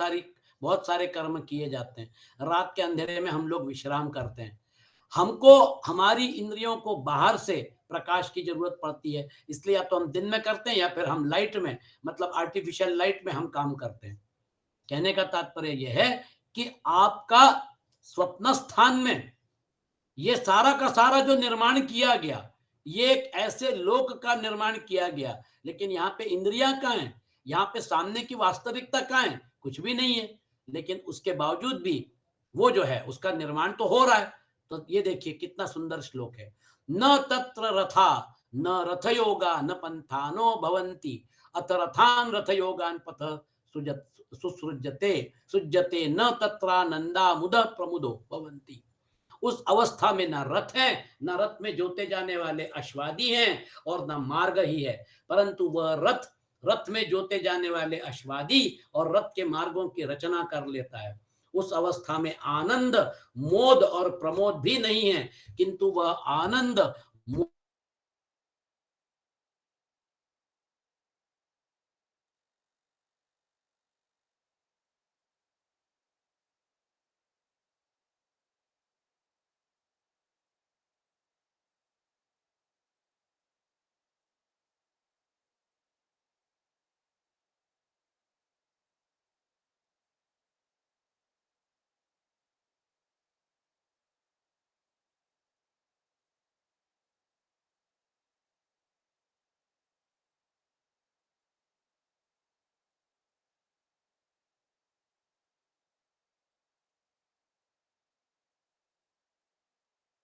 सारे कर्म किए जाते हैं, रात के अंधेरे में हम लोग विश्राम करते हैं। हमको हमारी इंद्रियों को बाहर से प्रकाश की जरूरत पड़ती है, इसलिए या तो हम दिन में करते हैं या फिर हम लाइट में मतलब आर्टिफिशियल लाइट में हम काम करते हैं। कहने का तात्पर्य यह है कि आपका स्वप्न स्थान में ये सारा का सारा जो निर्माण किया गया, ये एक ऐसे लोक का निर्माण किया गया, लेकिन यहाँ पे इंद्रियां कहाँ हैं? यहाँ पे सामने की वास्तविकता कहाँ है? कुछ भी नहीं है। लेकिन उसके बावजूद भी वो जो है उसका निर्माण तो हो रहा है। तो ये देखिए कितना सुंदर श्लोक है। न तत्र रथा न रथयोगा न पंथानो भवन्ति अथ रथान रथ योगान पथ सुजत सुसृजते सुजते न तत्रानंदा मुद प्रमुदो भवंती। उस अवस्था में न रथ है, न रथ में जोते जाने वाले अश्वादी हैं और न मार्ग ही है, परंतु वह रथ रथ में जोते जाने वाले अश्वादी और रथ के मार्गों की रचना कर लेता है। उस अवस्था में आनंद, मोद और प्रमोद भी नहीं है, किंतु वह आनंद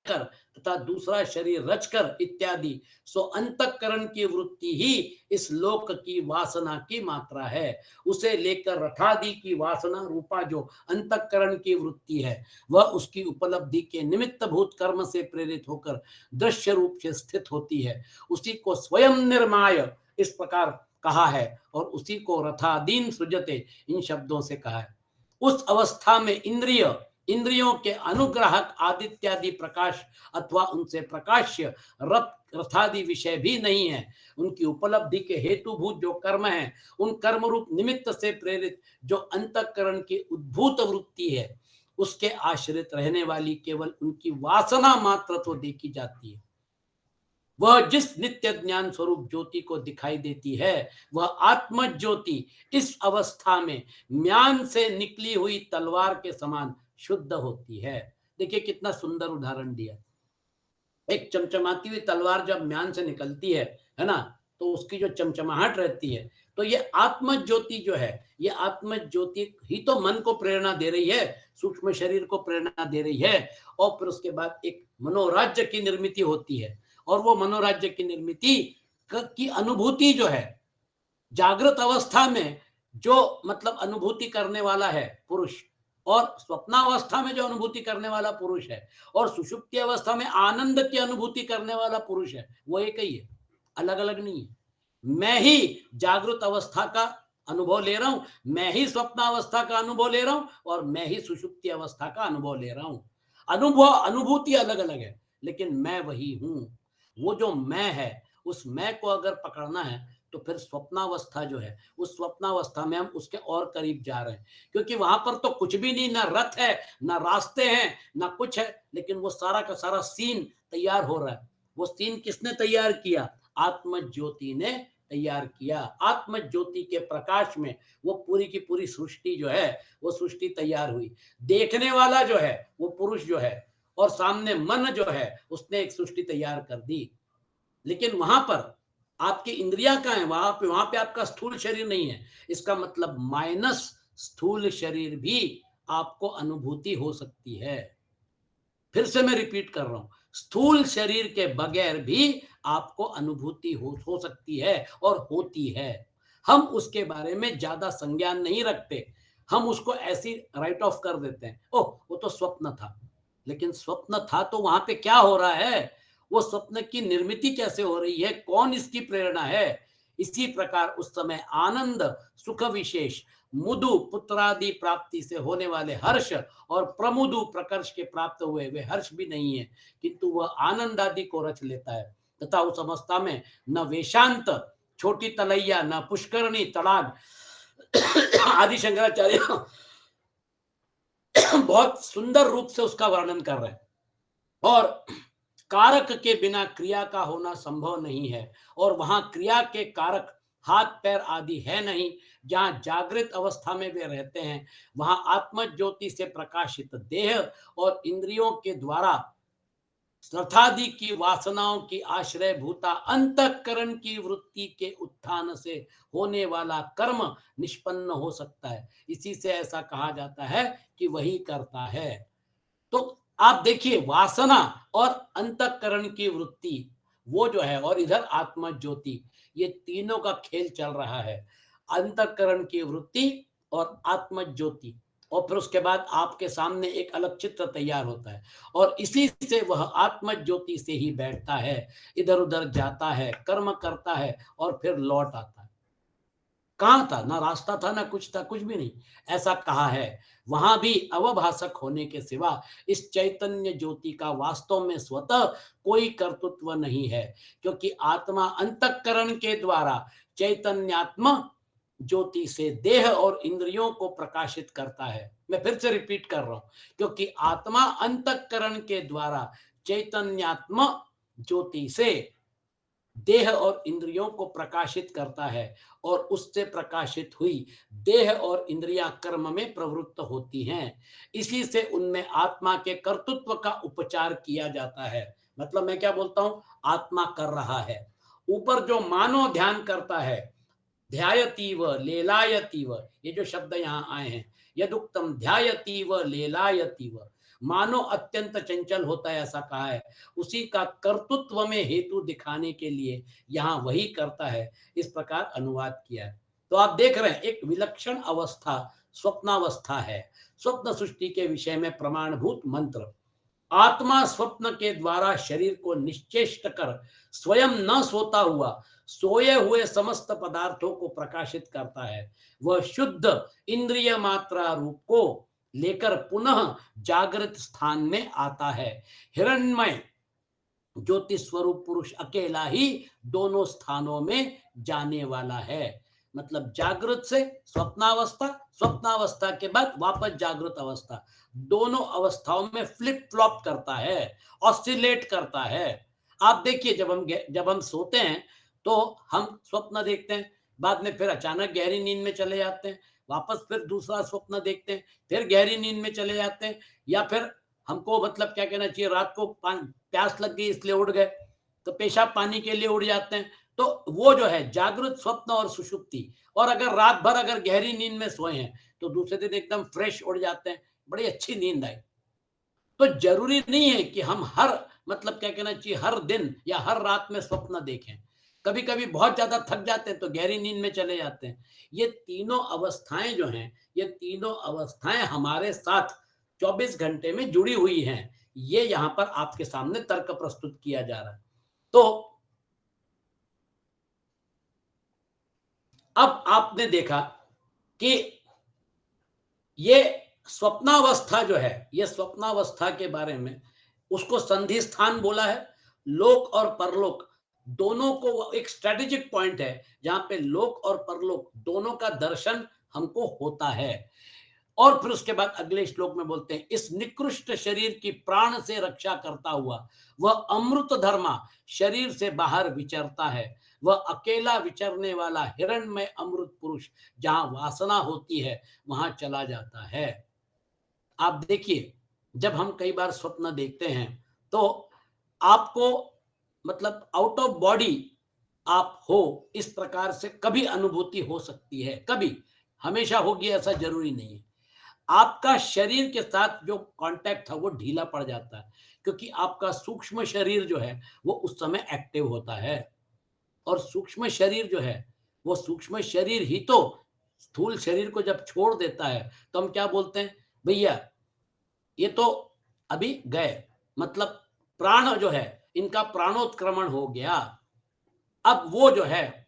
कर तथा दूसरा शरीर रचकर इत्यादि, सो अंतःकरण की वृत्ति ही इस लोक की वासना की मात्रा है। उसे लेकर रथादि की वासना रूपा जो अंतःकरण की वृत्ति है, वह उसकी उपलब्धि के निमित्त भूत कर्म से प्रेरित होकर दृश्य रूप से स्थित होती है। उसी को स्वयं निर्माय इस प्रकार कहा है और उसी को रथादीन सृजते इन शब्दों से कहा है। उस अवस्था में इंद्रियों के अनुग्राहक आदित्यादि प्रकाश अथवा उनसे प्रकाश्य रथादि विषय भी नहीं है। उनकी उपलब्धि के हेतुभूत जो कर्म है, उन कर्म रूप निमित्त से प्रेरित जो अंतःकरण की उद्भूत वृत्ति है, उसके आश्रित रहने वाली केवल उनकी वासना मात्र तो देखी जाती है। वह जिस नित्य ज्ञान स्वरूप ज्योति को दिखाई देती है, वह आत्म ज्योति इस अवस्था में म्यान से निकली हुई तलवार के समान शुद्ध होती है। देखिए कितना सुंदर उदाहरण दिया। एक चमचमाती हुई तलवार जब म्यान से निकलती है ना, तो उसकी जो चमचमाहट रहती है, तो ये आत्म ज्योति जो है, ये आत्म ज्योति ही तो मन को प्रेरणा दे रही है, सूक्ष्म शरीर को प्रेरणा दे रही है, और फिर उसके बाद एक मनोराज्य की निर्मिति होती है। और वो मनोराज्य की निर्मिति की अनुभूति जो है, जागृत अवस्था में जो मतलब अनुभूति करने वाला है पुरुष, और स्वप्नावस्था में जो अनुभूति करने वाला पुरुष है, और सुषुप्ति अवस्था में आनंद की अनुभूति करने वाला पुरुष है, वो एक ही है, अलग अलग नहीं है। मैं ही जागृत अवस्था का अनुभव ले रहा हूं, मैं ही स्वप्नावस्था का अनुभव ले रहा हूं, और मैं ही सुषुप्ति अवस्था का अनुभव ले रहा हूं। अनुभव अनुभूति अलग अलग है, लेकिन मैं वही हूं। वो जो मैं है, उस मैं को अगर पकड़ना है, तो फिर स्वप्नावस्था जो है, उस स्वप्नावस्था में हम उसके और करीब जा रहे हैं, क्योंकि वहां पर तो कुछ भी नहीं, ना रथ है, ना रास्ते हैं, ना कुछ है, लेकिन वो सारा का सारा सीन तैयार हो रहा है। वो सीन किसने तैयार किया? आत्म ज्योति ने तैयार किया। आत्म ज्योति के प्रकाश में वो पूरी की पूरी सृष्टि जो है, वो सृष्टि तैयार हुई। देखने वाला जो है, वो पुरुष जो है, और सामने मन जो है, उसने एक सृष्टि तैयार कर दी। लेकिन वहां पर आपकी इंद्रियां कहाँ है? वहां पे आपका स्थूल शरीर नहीं है। इसका मतलब माइनस स्थूल शरीर भी आपको अनुभूति हो सकती है। फिर से मैं रिपीट कर रहा हूं, स्थूल शरीर के बगैर भी आपको अनुभूति हो सकती है और होती है। हम उसके बारे में ज्यादा संज्ञान नहीं रखते, हम उसको ऐसी राइट ऑफ कर देते हैं, ओह वो तो स्वप्न था। लेकिन स्वप्न था तो वहां पे क्या हो रहा है? वो स्वप्न की निर्मिति कैसे हो रही है? कौन इसकी प्रेरणा है? इसी प्रकार उस समय आनंद, सुख विशेष, मुदु पुत्रादि प्राप्ति से होने वाले हर्ष, और प्रमुदु प्रकर्ष के प्राप्त हुए वे हर्ष भी नहीं है, किंतु वह आनंद आदि को रच लेता है। तथा उस अवस्था में न वेशांत, छोटी तलैया, न पुष्करणी, तड़ाग आदि शंकराचार्य बहुत सुंदर रूप से उसका वर्णन कर रहे हैं। और कारक के बिना क्रिया का होना संभव नहीं है, और वहां क्रिया के कारक हाथ पैर आदि है नहीं। जहां जागृत अवस्था में वे रहते हैं, वहां आत्म ज्योति से प्रकाशित देह और इंद्रियों के द्वारा रथादि की वासनाओं की आश्रय भूता अंतःकरण की वृत्ति के उत्थान से होने वाला कर्म निष्पन्न हो सकता है। इसी से ऐसा कहा जाता है कि वही करता है। तो आप देखिए, वासना और अंतःकरण की वृत्ति, वो जो है, और इधर आत्मा ज्योति, ये तीनों का खेल चल रहा है। अंतःकरण की वृत्ति और आत्मा ज्योति, और फिर उसके बाद आपके सामने एक अलग चित्र तैयार होता है, और इसी से वह आत्मा ज्योति से ही बैठता है, इधर उधर जाता है, कर्म करता है और फिर लौट आता है। कहाँ था? ना रास्ता था, ना कुछ था, कुछ भी नहीं। ऐसा कहा है। वहां भी अवभाषक होने के सिवा इस चैतन्य ज्योति का वास्तव में स्वतः कोई कर्तृत्व नहीं है, क्योंकि आत्मा अंतःकरण के द्वारा चैतन्यात्मा ज्योति से देह और इंद्रियों को प्रकाशित करता है। मैं फिर से रिपीट कर रहा हूं, क्योंकि आत्मा अंतःकरण के द्वारा चैतन्यात्मा ज्योति से देह और इंद्रियों को प्रकाशित करता है, और उससे प्रकाशित हुई देह और इंद्रियां कर्म में प्रवृत्त होती हैं। इसी से उनमें आत्मा के कर्तृत्व का उपचार किया जाता है। मतलब मैं क्या बोलता हूं, आत्मा कर रहा है। ऊपर जो मानव ध्यान करता है, ध्यायतीव लेलायतीव, ये जो शब्द यहाँ आए हैं, यदुक्तम ध्यायतीव लेलायतीव, मानो अत्यंत चंचल होता है, ऐसा कहा है। उसी का कर्तृत्व में हेतु दिखाने के लिए यहाँ वही करता है, इस प्रकार अनुवाद किया है। तो आप देख रहे हैं, एक विलक्षण अवस्था स्वप्नावस्था है। स्वप्न सृष्टि के विषय में प्रमाणभूत मंत्र, आत्मा स्वप्न के द्वारा शरीर को निश्चेष्ट कर स्वयं न सोता हुआ सोए हुए समस्त पदार्थों को प्रकाशित करता है। वह शुद्ध इंद्रिय मात्रा रूप को लेकर पुनः जागृत स्थान में आता है। हिरण्मय ज्योति स्वरूप पुरुष अकेला ही दोनों स्थानों में जाने वाला है। मतलब जागृत से स्वप्नावस्था, स्वप्नावस्था के बाद वापस जागृत अवस्था, दोनों अवस्थाओं में फ्लिप फ्लॉप करता है, ऑसिलेट करता है। आप देखिए, जब हम सोते हैं तो हम स्वप्न देखते हैं, बाद में फिर अचानक गहरी नींद में चले जाते हैं, वापस फिर दूसरा स्वप्न देखते हैं, फिर गहरी नींद में चले जाते हैं, या फिर हमको मतलब क्या कहना चाहिए, रात को प्यास लग गई इसलिए उठ गए, तो पेशाब पानी के लिए उठ जाते हैं। तो वो जो है जागृत, स्वप्न और सुषुप्ति, और अगर रात भर अगर गहरी नींद में सोए हैं तो दूसरे दिन एकदम फ्रेश उठ जाते हैं, बड़ी अच्छी नींद आई। तो जरूरी नहीं है कि हम हर मतलब क्या कहना चाहिए हर दिन या हर रात में स्वप्न देखें। कभी कभी बहुत ज्यादा थक जाते हैं तो गहरी नींद में चले जाते हैं। ये तीनों अवस्थाएं जो हैं, ये तीनों अवस्थाएं हमारे साथ 24 घंटे में जुड़ी हुई हैं। ये यहां पर आपके सामने तर्क प्रस्तुत किया जा रहा है। तो अब आपने देखा कि ये स्वप्नावस्था जो है, ये स्वप्नावस्था के बारे में उसको संधि स्थान बोला है। लोक और परलोक दोनों को एक स्ट्रेटेजिक पॉइंट है, जहां पे लोक और परलोक दोनों का दर्शन हमको होता है। और फिर उसके बाद अगले श्लोक में बोलते हैं, इस निकृष्ट शरीर की प्राण से रक्षा करता हुआ वह अमृत धर्मा शरीर से बाहर विचरता है। वह अकेला विचरने वाला हिरण्मय अमृत पुरुष जहां वासना होती है वहां चला जाता है। आप देखिए, जब हम कई बार स्वप्न देखते हैं तो आपको मतलब आउट ऑफ बॉडी आप हो, इस प्रकार से कभी अनुभूति हो सकती है, कभी, हमेशा होगी ऐसा जरूरी नहीं है। आपका शरीर के साथ जो कांटेक्ट था वो ढीला पड़ जाता है, क्योंकि आपका सूक्ष्म शरीर जो है वो उस समय एक्टिव होता है। और सूक्ष्म शरीर जो है, वो सूक्ष्म शरीर ही तो स्थूल शरीर को जब छोड़ देता है तो हम क्या बोलते हैं, भैया ये तो अभी गए, मतलब प्राण जो है इनका प्राणोत्क्रमण हो गया। अब वो जो है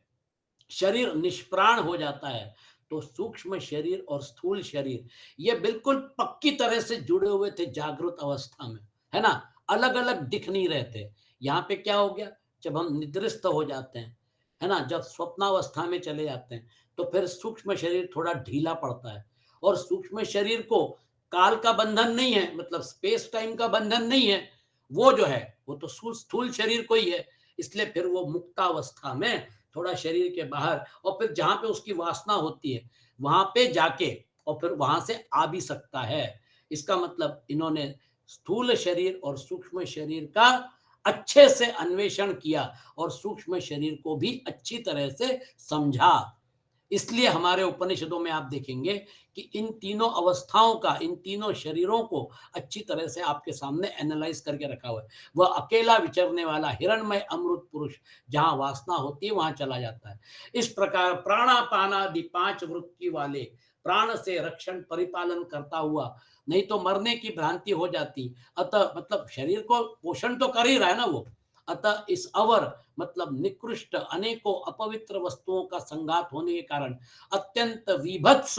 शरीर निष्प्राण हो जाता है। तो सूक्ष्म शरीर और स्थूल शरीर ये बिल्कुल पक्की तरह से जुड़े हुए थे जागृत अवस्था में, है ना, अलग अलग दिख नहीं रहे थे। यहाँ पे क्या हो गया, जब हम निद्रिस्त हो जाते हैं, है ना, जब स्वप्नावस्था में चले जाते हैं तो फिर सूक्ष्म शरीर थोड़ा ढीला पड़ता है। और सूक्ष्म शरीर को काल का बंधन नहीं है, मतलब स्पेस टाइम का बंधन नहीं है, वो जो है वो तो स्थूल शरीर को ही है। इसलिए फिर वो मुक्तावस्था में थोड़ा शरीर के बाहर, और फिर जहां पे उसकी वासना होती है वहां पे जाके और फिर वहां से आ भी सकता है। इसका मतलब इन्होंने स्थूल शरीर और सूक्ष्म शरीर का अच्छे से अन्वेषण किया और सूक्ष्म शरीर को भी अच्छी तरह से समझा। इसलिए हमारे उपनिषदों में आप देखेंगे कि इन तीनों अवस्थाओं का, इन तीनों शरीरों को अच्छी तरह से आपके सामने एनालाइज करके रखा हुआ है। वह अकेला विचरने वाला हिरणमय अमृत पुरुष जहां वासना होती है वहां चला जाता है। इस प्रकार प्राणापानादि 5 वृत्ति वाले प्राण से रक्षण परिपालन करता हुआ, नहीं तो मरने की भ्रांति हो जाती। अतः मतलब शरीर को पोषण तो कर ही रहा है ना वो। अतः इस अवर मतलब निकृष्ट अनेकों अपवित्र वस्तुओं का संघात होने के कारण अत्यंत विभत्स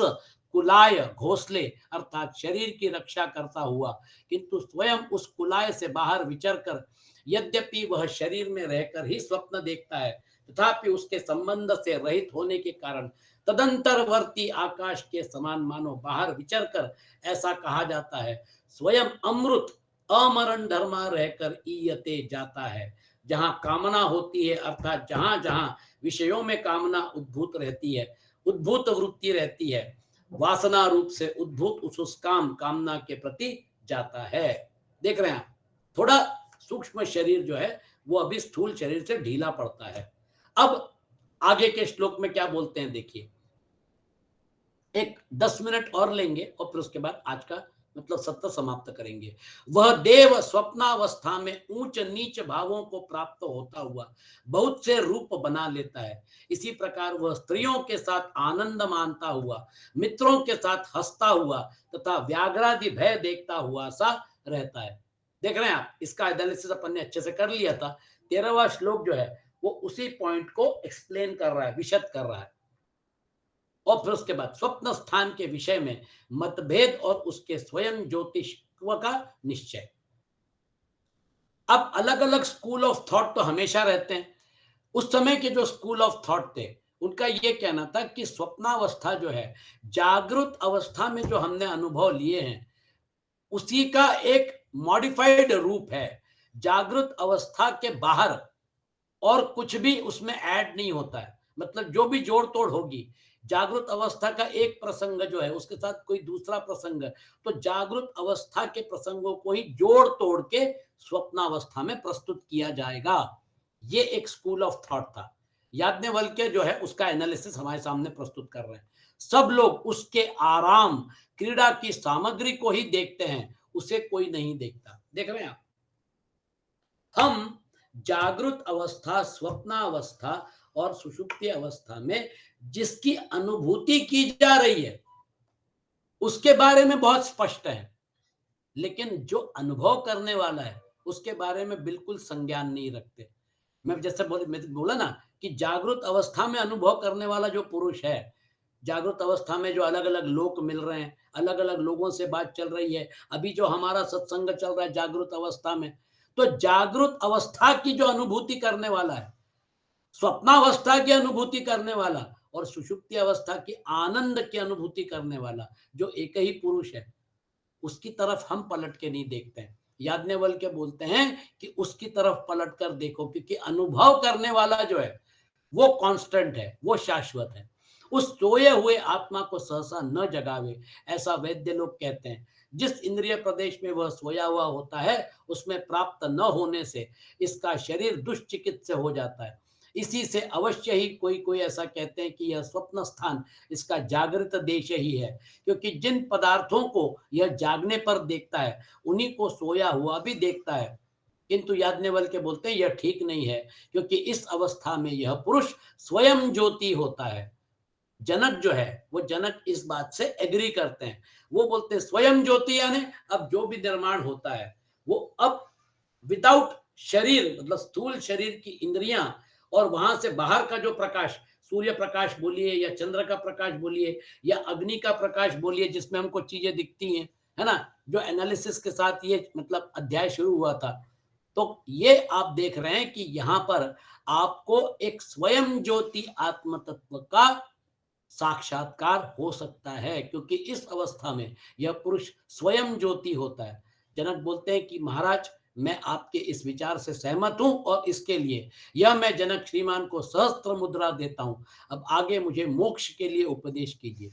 कुलाय घोंसले अर्थात शरीर की रक्षा करता हुआ, किंतु स्वयं उस कुलाय से बाहर विचर कर यद्यपि वह शरीर में रहकर ही स्वप्न देखता है, तथापि उसके संबंध से रहित होने के कारण तदंतरवर्ती आकाश के समान मानो बाहर विचर कर ऐसा कहा जाता है, स्वयं अमृत अमरण धर्मा रहकर ईयते जाता है। जहां कामना होती है अर्थात जहां जहां विषयों में कामना उद्भूत रहती है, उद्भूत वृत्ति रहती है, वासना रूप से उद्भूत उस काम कामना के प्रति जाता है। देख रहे हैं आप, थोड़ा सूक्ष्म शरीर जो है वो अभी स्थूल शरीर से ढीला पड़ता है। अब आगे के श्लोक में क्या बोलते हैं देखिए, एक 10 मिनट और लेंगे और फिर उसके बाद आज का मतलब सत्र समाप्त करेंगे। वह देव स्वप्नावस्था में ऊंच नीच भावों को प्राप्त होता हुआ बहुत से रूप बना लेता है। इसी प्रकार वह स्त्रियों के साथ आनंद मानता हुआ, मित्रों के साथ हंसता हुआ तथा व्याघ्रादि भय देखता हुआ सा रहता है। देख रहे हैं आप, इसका एनालिसिस अपन ने अच्छे से कर लिया था। 13वां श्लोक जो है वो उसी पॉइंट को एक्सप्लेन कर रहा है, विशद कर रहा है। और फिर उसके बाद स्वप्न स्थान के विषय में मतभेद और उसके स्वयं ज्योतिष्व का निश्चय। अब अलग अलग स्कूल ऑफ थॉट तो हमेशा रहते हैं। उस समय के जो स्कूल ऑफ थॉट थे उनका यह कहना था कि स्वप्नावस्था जो है, जागृत अवस्था में जो हमने अनुभव लिए हैं उसी का एक मॉडिफाइड रूप है। जागृत अवस्था के बाहर और कुछ भी उसमें ऐड नहीं होता है। मतलब जो भी जोड़ तोड़ होगी, जागृत अवस्था का एक प्रसंग जो है उसके साथ कोई दूसरा प्रसंग, तो जागृत अवस्था के प्रसंगों को ही जोड़ तोड़ के स्वप्नावस्था में प्रस्तुत किया जाएगा। ये एक स्कूल ऑफ थॉट था। याज्ञवल्क्य जो है उसका एनालिसिस हमारे सामने प्रस्तुत कर रहे हैं। सब लोग उसके आराम क्रीड़ा की सामग्री को ही देखते हैं, उसे कोई नहीं देखता। देख रहे हैं आप, हम जागृत अवस्था, स्वप्नावस्था और सुषुप्ति अवस्था में जिसकी अनुभूति की जा रही है उसके बारे में बहुत स्पष्ट है, लेकिन जो अनुभव करने वाला है उसके बारे में बिल्कुल संज्ञान नहीं रखते। मैं जैसे मैं बोला ना कि जागृत अवस्था में अनुभव करने वाला जो पुरुष है, जागृत अवस्था में जो अलग अलग लोग मिल रहे हैं, अलग अलग लोगों से बात चल रही है, अभी जो हमारा सत्संग चल रहा है जागृत अवस्था में, तो जागृत अवस्था की जो अनुभूति करने वाला है, स्वप्नावस्था की अनुभूति करने वाला और सुषुप्ति अवस्था की आनंद की अनुभूति करने वाला जो एक ही पुरुष है, उसकी तरफ हम पलट के नहीं देखते हैं। याज्ञवल्क्य बोलते हैं कि उसकी तरफ पलट कर देखो, क्योंकि अनुभव करने वाला जो है वो कांस्टेंट है, वो शाश्वत है। उस सोए हुए आत्मा को सहसा न जगावे, ऐसा वैद्य लोग कहते हैं। जिस इंद्रिय प्रदेश में वह सोया हुआ होता है उसमें प्राप्त न होने से इसका शरीर दुष्चिकित्स्य हो जाता है। इसी से अवश्य ही कोई कोई ऐसा कहते हैं कि यह स्वप्न स्थान इसका जागृत देश ही है, क्योंकि जिन पदार्थों को यह जागने पर देखता है उन्हीं को सोया हुआ भी देखता है। किंतु याज्ञवल्क्य बोलते हैं यह ठीक नहीं है, क्योंकि इस अवस्था में यह पुरुष स्वयं ज्योति होता है। जनक जो है वो जनक इस बात से एग्री करते हैं। वो बोलते हैं स्वयं ज्योति यानी अब जो भी निर्माण होता है वो अब विदाउट शरीर, मतलब स्थूल शरीर की इंद्रियां और वहां से बाहर का जो प्रकाश, सूर्य प्रकाश बोलिए या चंद्र का प्रकाश बोलिए या अग्नि का प्रकाश बोलिए जिसमें हमको चीजें दिखती हैं, है ना, जो एनालिसिस के साथ ये मतलब अध्याय शुरू हुआ था। तो ये आप देख रहे हैं कि यहां पर आपको एक स्वयं ज्योति आत्म तत्व का साक्षात्कार हो सकता है, क्योंकि इस अवस्था में यह पुरुष स्वयं ज्योति होता है। जनक बोलते हैं कि महाराज मैं आपके इस विचार से सहमत हूं और इसके लिए यह मैं जनक श्रीमान को सहस्त्र मुद्रा देता हूं। अब आगे मुझे मोक्ष के लिए उपदेश कीजिए।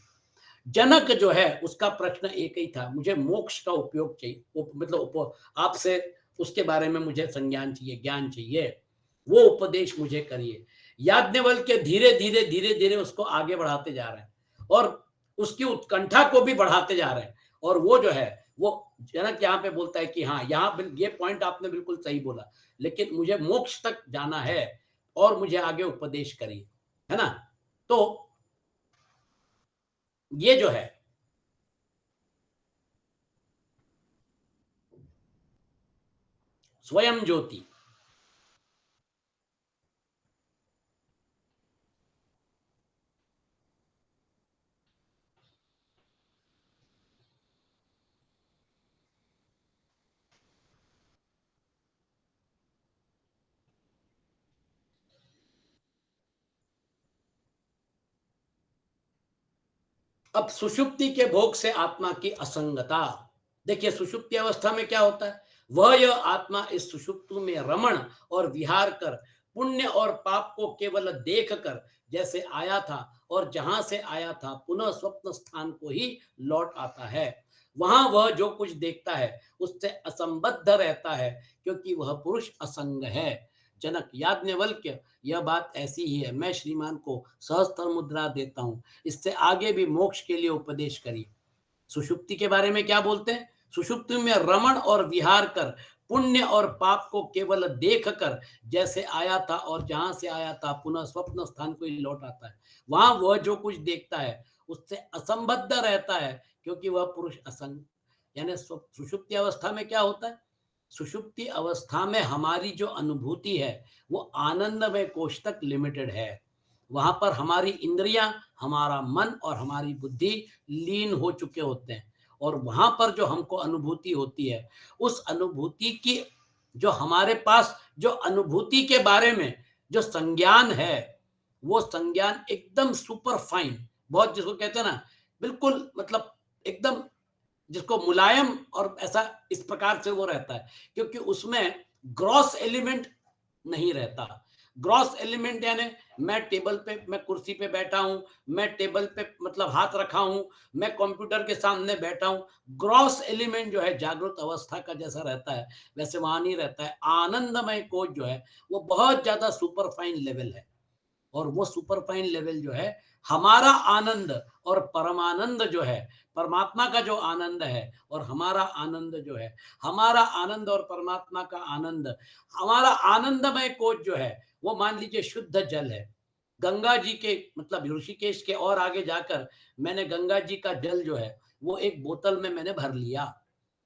जनक जो है उसका प्रश्न एक ही था, मुझे मोक्ष का उपयोग चाहिए, आपसे उसके बारे में मुझे संज्ञान चाहिए, ज्ञान चाहिए। वो उपदेश मुझे करिए। याज्ञवल्क्य धीरे धीरे धीरे धीरे उसको आगे बढ़ाते जा रहे हैं और उसकी उत्कंठा को भी बढ़ाते जा रहे हैं। और वो जो है वो जनक यहाँ पे बोलता है कि हाँ, यहाँ ये पॉइंट आपने बिल्कुल सही बोला, लेकिन मुझे मोक्ष तक जाना है और मुझे आगे उपदेश करिए, है ना? तो ये जो है स्वयं ज्योति, अब सुषुप्ति के भोग से आत्मा की असंगता। देखिए सुषुप्ति अवस्था में क्या होता है, वह यह आत्मा इस सुषुप्ति में रमण और विहार कर पुण्य और पाप को केवल देख कर जैसे आया था और जहां से आया था पुनः स्वप्न स्थान को ही लौट आता है। वहां वह जो कुछ देखता है उससे असंबद्ध रहता है, क्योंकि वह पुरुष असंग है। जनक याज्ञवल्क्य, यह बात ऐसी ही है, मैं श्रीमान को सहस्त्र मुद्रा देता हूं, इससे आगे भी मोक्ष के लिए उपदेश करिए। सुषुप्ति के बारे में क्या बोलते हैं, सुषुप्ति में रमण और विहार कर पुण्य और पाप को केवल देख कर जैसे आया था और जहां से आया था पुनः स्वप्न स्थान को ही लौट आता है। वहां वह जो कुछ देखता है उससे असंबद्ध रहता है, क्योंकि वह पुरुष असंग। यानी सुषुप्ति अवस्था में क्या होता है, सुषुप्ति अवस्था में हमारी जो अनुभूति है वो आनंदमय कोष तक लिमिटेड है। वहां पर हमारी इंद्रियां, हमारा मन और हमारी बुद्धि लीन हो चुके होते हैं और वहां पर जो हमको अनुभूति होती है, उस अनुभूति की जो हमारे पास जो अनुभूति के बारे में जो संज्ञान है, वो संज्ञान एकदम सुपर फाइन, बहुत जिसको कहते हैं ना, बिल्कुल मतलब एकदम जिसको मुलायम और ऐसा इस प्रकार से वो रहता है, क्योंकि उसमें ग्रॉस एलिमेंट नहीं रहता। ग्रॉस एलिमेंट यानी मैं टेबल पे, मैं कुर्सी पे बैठा हूं, मैं टेबल पे मतलब हाथ रखा हूं, मैं कंप्यूटर के सामने बैठा हूं। ग्रॉस एलिमेंट जो है जागृत अवस्था का जैसा रहता है वैसे वहां नहीं रहता है। आनंदमय कोष जो है वो बहुत ज्यादा सुपर फाइन लेवल है और वो सुपर फाइन लेवल जो है हमारा आनंद और परमानंद जो है, परमात्मा का जो आनंद है और हमारा आनंद जो है, हमारा आनंद और परमात्मा का आनंद, हमारा आनंदमय कोष जो है वो मान लीजिए शुद्ध जल है। गंगा जी के मतलब ऋषिकेश के और आगे जाकर मैंने गंगा जी का जल जो है वो एक बोतल में मैंने भर लिया।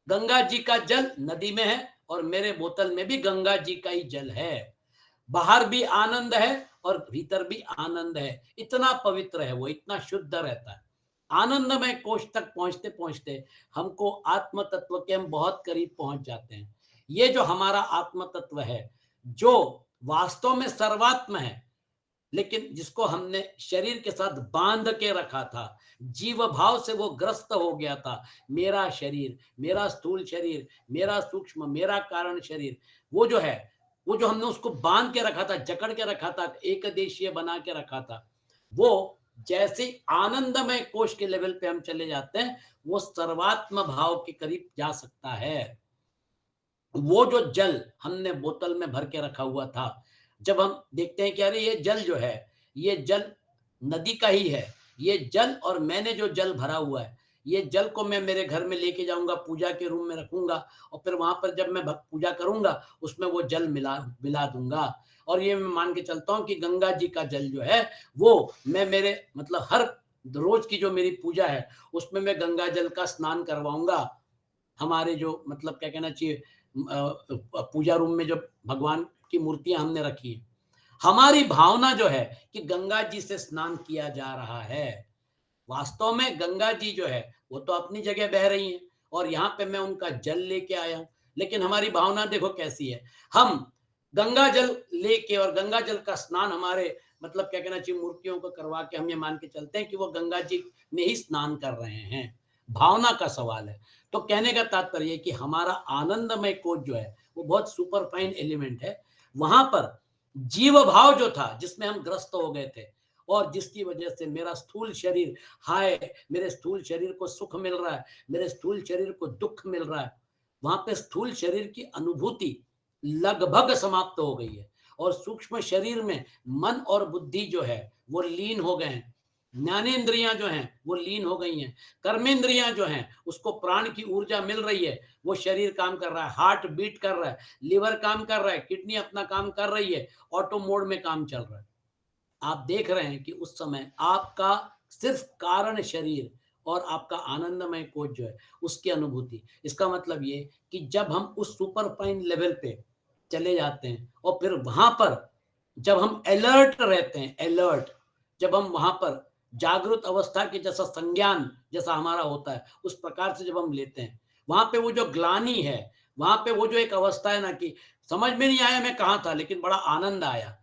गंगा जी का जल नदी में है और मेरे बोतल में भी गंगा जी का ही जल है। बाहर भी आनंद है और भीतर भी आनंद है। इतना पवित्र है वो, इतना शुद्ध रहता है। आनंदमय कोष तक पहुंचते पहुंचते हमको आत्म तत्व के हम बहुत करीब पहुंच जाते हैं। ये जो हमारा आत्म तत्व है जो वास्तव में सर्वात्म है, लेकिन जिसको हमने शरीर के साथ बांध के रखा था, जीव भाव से वो ग्रस्त हो गया था। मेरा शरीर, मेरा स्थूल शरीर, मेरा सूक्ष्म, मेरा कारण शरीर, वो जो है, वो जो हमने उसको बांध के रखा था, जकड़ के रखा था, एक देशीय बना के रखा था, वो जैसे आनंदमय कोष के लेवल पे हम चले जाते हैं, वो सर्वात्म भाव के करीब जा सकता है। वो जो जल हमने बोतल में भर के रखा हुआ था, जब हम देखते हैं कि अरे ये जल जो है, ये जल नदी का ही है, ये जल और मैंने जो जल भरा हुआ है, ये जल को मैं मेरे घर में लेके जाऊंगा, पूजा के रूम में रखूंगा और फिर वहां पर जब मैं पूजा करूंगा उसमें वो जल मिला मिला दूंगा। और ये मैं मान के चलता हूँ कि गंगा जी का जल जो है वो मैं मेरे मतलब हर रोज की जो मेरी पूजा है उसमें मैं गंगा जल का स्नान करवाऊंगा। हमारे जो मतलब क्या कहना चाहिए पूजा रूम में जो भगवान की मूर्तियां हमने रखी है, हमारी भावना जो है कि गंगा जी से स्नान किया जा रहा है। वास्तव में गंगा जी जो है वो तो अपनी जगह बह रही हैं और यहाँ पे मैं उनका जल लेके आया हूँ, लेकिन हमारी भावना देखो कैसी है। हम गंगा जल लेके और गंगा जल का स्नान हमारे मतलब क्या कहना चाहिए मूर्तियों को करवा के हम ये मान के चलते हैं कि वो गंगा जी में ही स्नान कर रहे हैं। भावना का सवाल है। तो कहने का तात्पर्य है कि हमारा आनंदमय कोष जो है वो बहुत सुपर फाइन एलिमेंट है। वहां पर जीव भाव जो था जिसमें हम ग्रस्त हो गए थे और जिसकी वजह से मेरा स्थूल शरीर, हाय मेरे स्थूल शरीर को सुख मिल रहा है, मेरे स्थूल शरीर को दुख मिल रहा है, वहां पे स्थूल शरीर की अनुभूति लगभग समाप्त हो गई है और सूक्ष्म शरीर में मन और बुद्धि जो है वो लीन हो गए हैं, ज्ञानेंद्रियां जो हैं वो लीन हो गई हैं, कर्मेंद्रियां जो हैं उसको प्राण की ऊर्जा मिल रही है, वो शरीर काम कर रहा है, हार्ट बीट कर रहा है, लिवर काम कर रहा है, किडनी अपना काम कर रही है, ऑटो मोड में काम चल रहा है। आप देख रहे हैं कि उस समय आपका सिर्फ कारण शरीर और आपका आनंदमय कोश जो है उसकी अनुभूति। इसका मतलब ये कि जब हम उस सुपर फाइन लेवल पे चले जाते हैं और फिर वहां पर जब हम अलर्ट रहते हैं, अलर्ट, जब हम वहां पर जागृत अवस्था के जैसा संज्ञान जैसा हमारा होता है उस प्रकार से जब हम लेते हैं, वहां पे वो जो ग्लानि है, वहां पे वो जो एक अवस्था है ना कि समझ में नहीं आया मैं कहाँ था लेकिन बड़ा आनंद आया।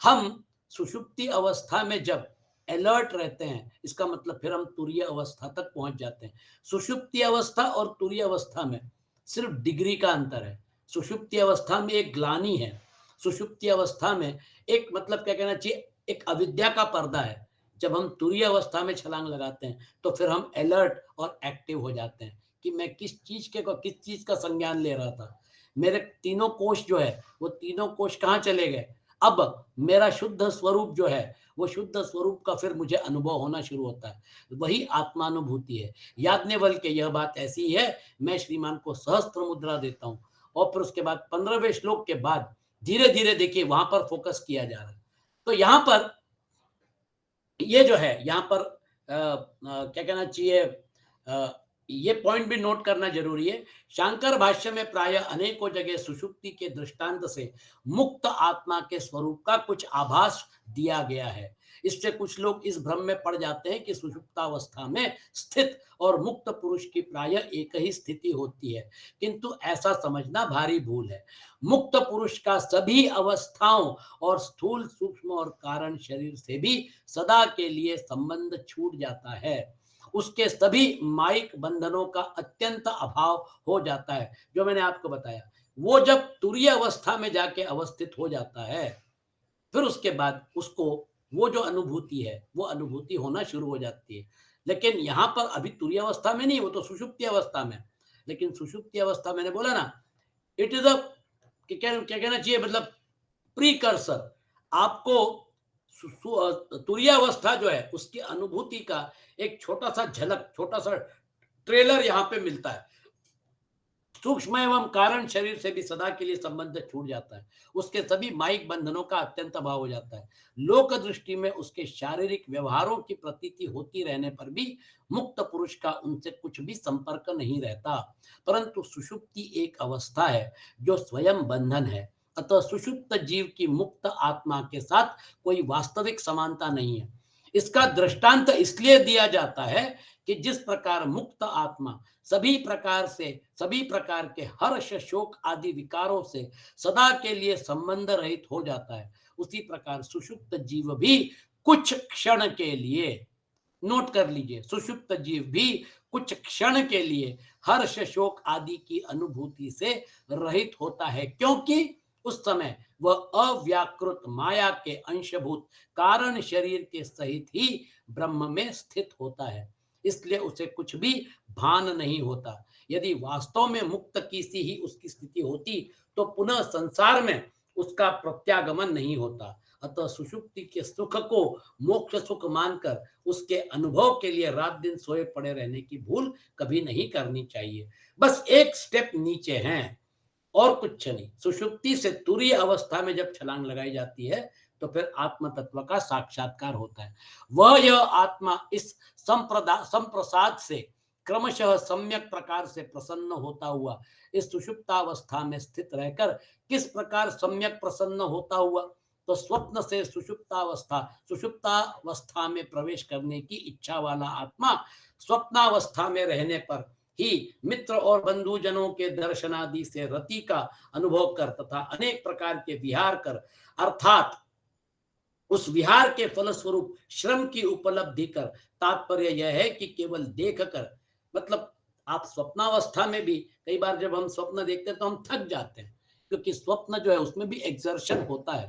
हम सुषुप्ति अवस्था में जब अलर्ट रहते हैं, इसका मतलब फिर हम तुरीय अवस्था तक पहुंच जाते हैं। सुषुप्ति अवस्था और तुरीय अवस्था में सिर्फ डिग्री का अंतर है। सुषुप्ति अवस्था में एक ग्लानि है, सुषुप्ति अवस्था में एक मतलब क्या कहना चाहिए, एक अविद्या का पर्दा है। जब हम तुरीय अवस्था में छलांग लगाते हैं तो फिर हम अलर्ट और एक्टिव हो जाते हैं कि मैं किस चीज का संज्ञान ले रहा था। मेरे तीनों कोष जो है वो तीनों कोष कहाँ चले गए। अब मेरा शुद्ध स्वरूप जो है वो शुद्ध स्वरूप का फिर मुझे अनुभव होना शुरू होता है, वही आत्मानुभूति है। याज्ञवल्क्य यह बात ऐसी है, मैं श्रीमान को सहस्त्र मुद्रा देता हूँ और फिर उसके बाद 15वें श्लोक के बाद धीरे धीरे देखिए वहां पर फोकस किया जा रहा है। तो यहाँ पर ये जो है यहाँ पर क्या कहना चाहिए, ये पॉइंट भी नोट करना जरूरी है। शांकर भाष्य में प्राय अनेकों जगह सुषुप्ति के दृष्टांत से मुक्त आत्मा के स्वरूप का कुछ आभास दिया गया है। इससे कुछ लोग इस भ्रम में पड़ जाते हैं कि सुषुप्तावस्था में स्थित और मुक्त पुरुष की प्राय एक ही स्थिति होती है, किंतु ऐसा समझना भारी भूल है। मुक्त पुरुष का सभी अवस्थाओं और स्थूल सूक्ष्म और कारण शरीर से भी सदा के लिए संबंध छूट जाता है। उसके सभी माइक बंधनों का अत्यंत अभाव हो जाता है। जो मैंने आपको बताया, वो जब तुरीय अवस्था में जाके अवस्थित हो जाता है फिर उसके बाद उसको वो जो अनुभूति है वो अनुभूति होना शुरू हो जाती है। लेकिन यहाँ पर अभी तुरीय अवस्था में नहीं, वो तो सुषुप्ति अवस्था में। लेकिन सुषुप्ति अवस्था मैंने बोला ना, इट इज अ क्या क्या कहना चाहिए, मतलब प्रीकर्सर। आपको तुरीय अवस्था जो है उसकी अनुभूति का एक छोटा सा झलक, छोटा सा ट्रेलर यहाँ पे मिलता है। सूक्ष्म एवं कारण शरीर से भी सदा के लिए संबंध छूट जाता है, उसके सभी माइक बंधनों का अत्यंत अभाव हो जाता है। लोक दृष्टि में उसके शारीरिक व्यवहारों की प्रतीति होती रहने पर भी मुक्त पुरुष का उनसे कुछ भी संपर्क नहीं रहता। परंतु सुषुप्ति एक अवस्था है जो स्वयं बंधन है, अतः सुषुप्त जीव की मुक्त आत्मा के साथ कोई वास्तविक समानता नहीं है। इसका दृष्टांत इसलिए दिया जाता है कि जिस प्रकार मुक्त आत्मा सभी प्रकार के हर्ष शोक आदि विकारों से सदा के लिए संबंध रहित हो जाता है, उसी प्रकार सुषुप्त जीव भी कुछ क्षण के लिए, नोट कर लीजिए, सुषुप्त जीव भी कुछ क्षण के लिए हर्ष शोक आदि की अनुभूति से रहित होता है, क्योंकि उस समय वह अव्याकृत माया के अंशभूत कारण शरीर के सहित ही ब्रह्म में स्थित होता है। इसलिए उसे कुछ भी भान नहीं होता। यदि वास्तव में मुक्त की सी ही उसकी स्थिति होती तो पुनः संसार में उसका प्रत्यागमन नहीं होता। अतः सुषुप्ति के सुख को मोक्ष सुख मानकर उसके अनुभव के लिए रात दिन सोए पड़े रहने की भूल कभी नहीं करनी चाहिए। बस एक स्टेप नीचे हैं और कुछ नहीं। सुषुप्ति से तुरीय अवस्था में जब छलांग लगाई जाती है तो फिर आत्म तत्व का साक्षात्कार होता है। वह यह आत्मा इस संप्रसाद से क्रमशः सम्यक प्रकार से प्रसन्न होता हुआ इस सुषुप्तावस्था में स्थित रहकर किस प्रकार सम्यक प्रसन्न होता हुआ, तो स्वप्न से सुषुप्तावस्था में प्रवेश करने की इच्छा वाला आत्मा स्वप्नावस्था में रहने पर ही मित्र और बंधुजनों के दर्शन आदि से रति का अनुभव कर तथा अनेक प्रकार के विहार कर, अर्थात उस विहार के फलस्वरूप श्रम की उपलब्धि कर, तात्पर्य यह है कि केवल देख कर, मतलब आप स्वप्नावस्था में भी कई बार जब हम स्वप्न देखते हैं तो हम थक जाते हैं, क्योंकि स्वप्न जो है उसमें भी एक्सर्शन होता है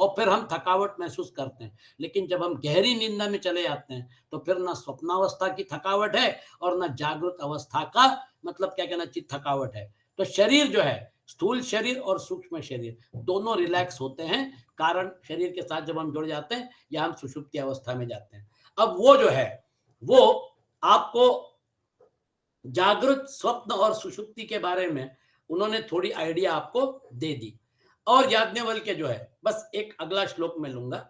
और फिर हम थकावट महसूस करते हैं। लेकिन जब हम गहरी निंदा में चले जाते हैं तो फिर ना स्वप्नावस्था की थकावट है और ना जागृत अवस्था का मतलब क्या कहना चाहिए थकावट है। तो शरीर जो है स्थूल शरीर और सूक्ष्म शरीर दोनों रिलैक्स होते हैं, कारण शरीर के साथ जब हम जुड़ जाते हैं या हम सुषुप्ति अवस्था में जाते हैं। अब वो जो है वो आपको जागृत, स्वप्न और सुषुप्ति के बारे में उन्होंने थोड़ी आइडिया आपको दे दी। और याज्ञवल्क्य जो है, बस एक अगला श्लोक में लूंगा,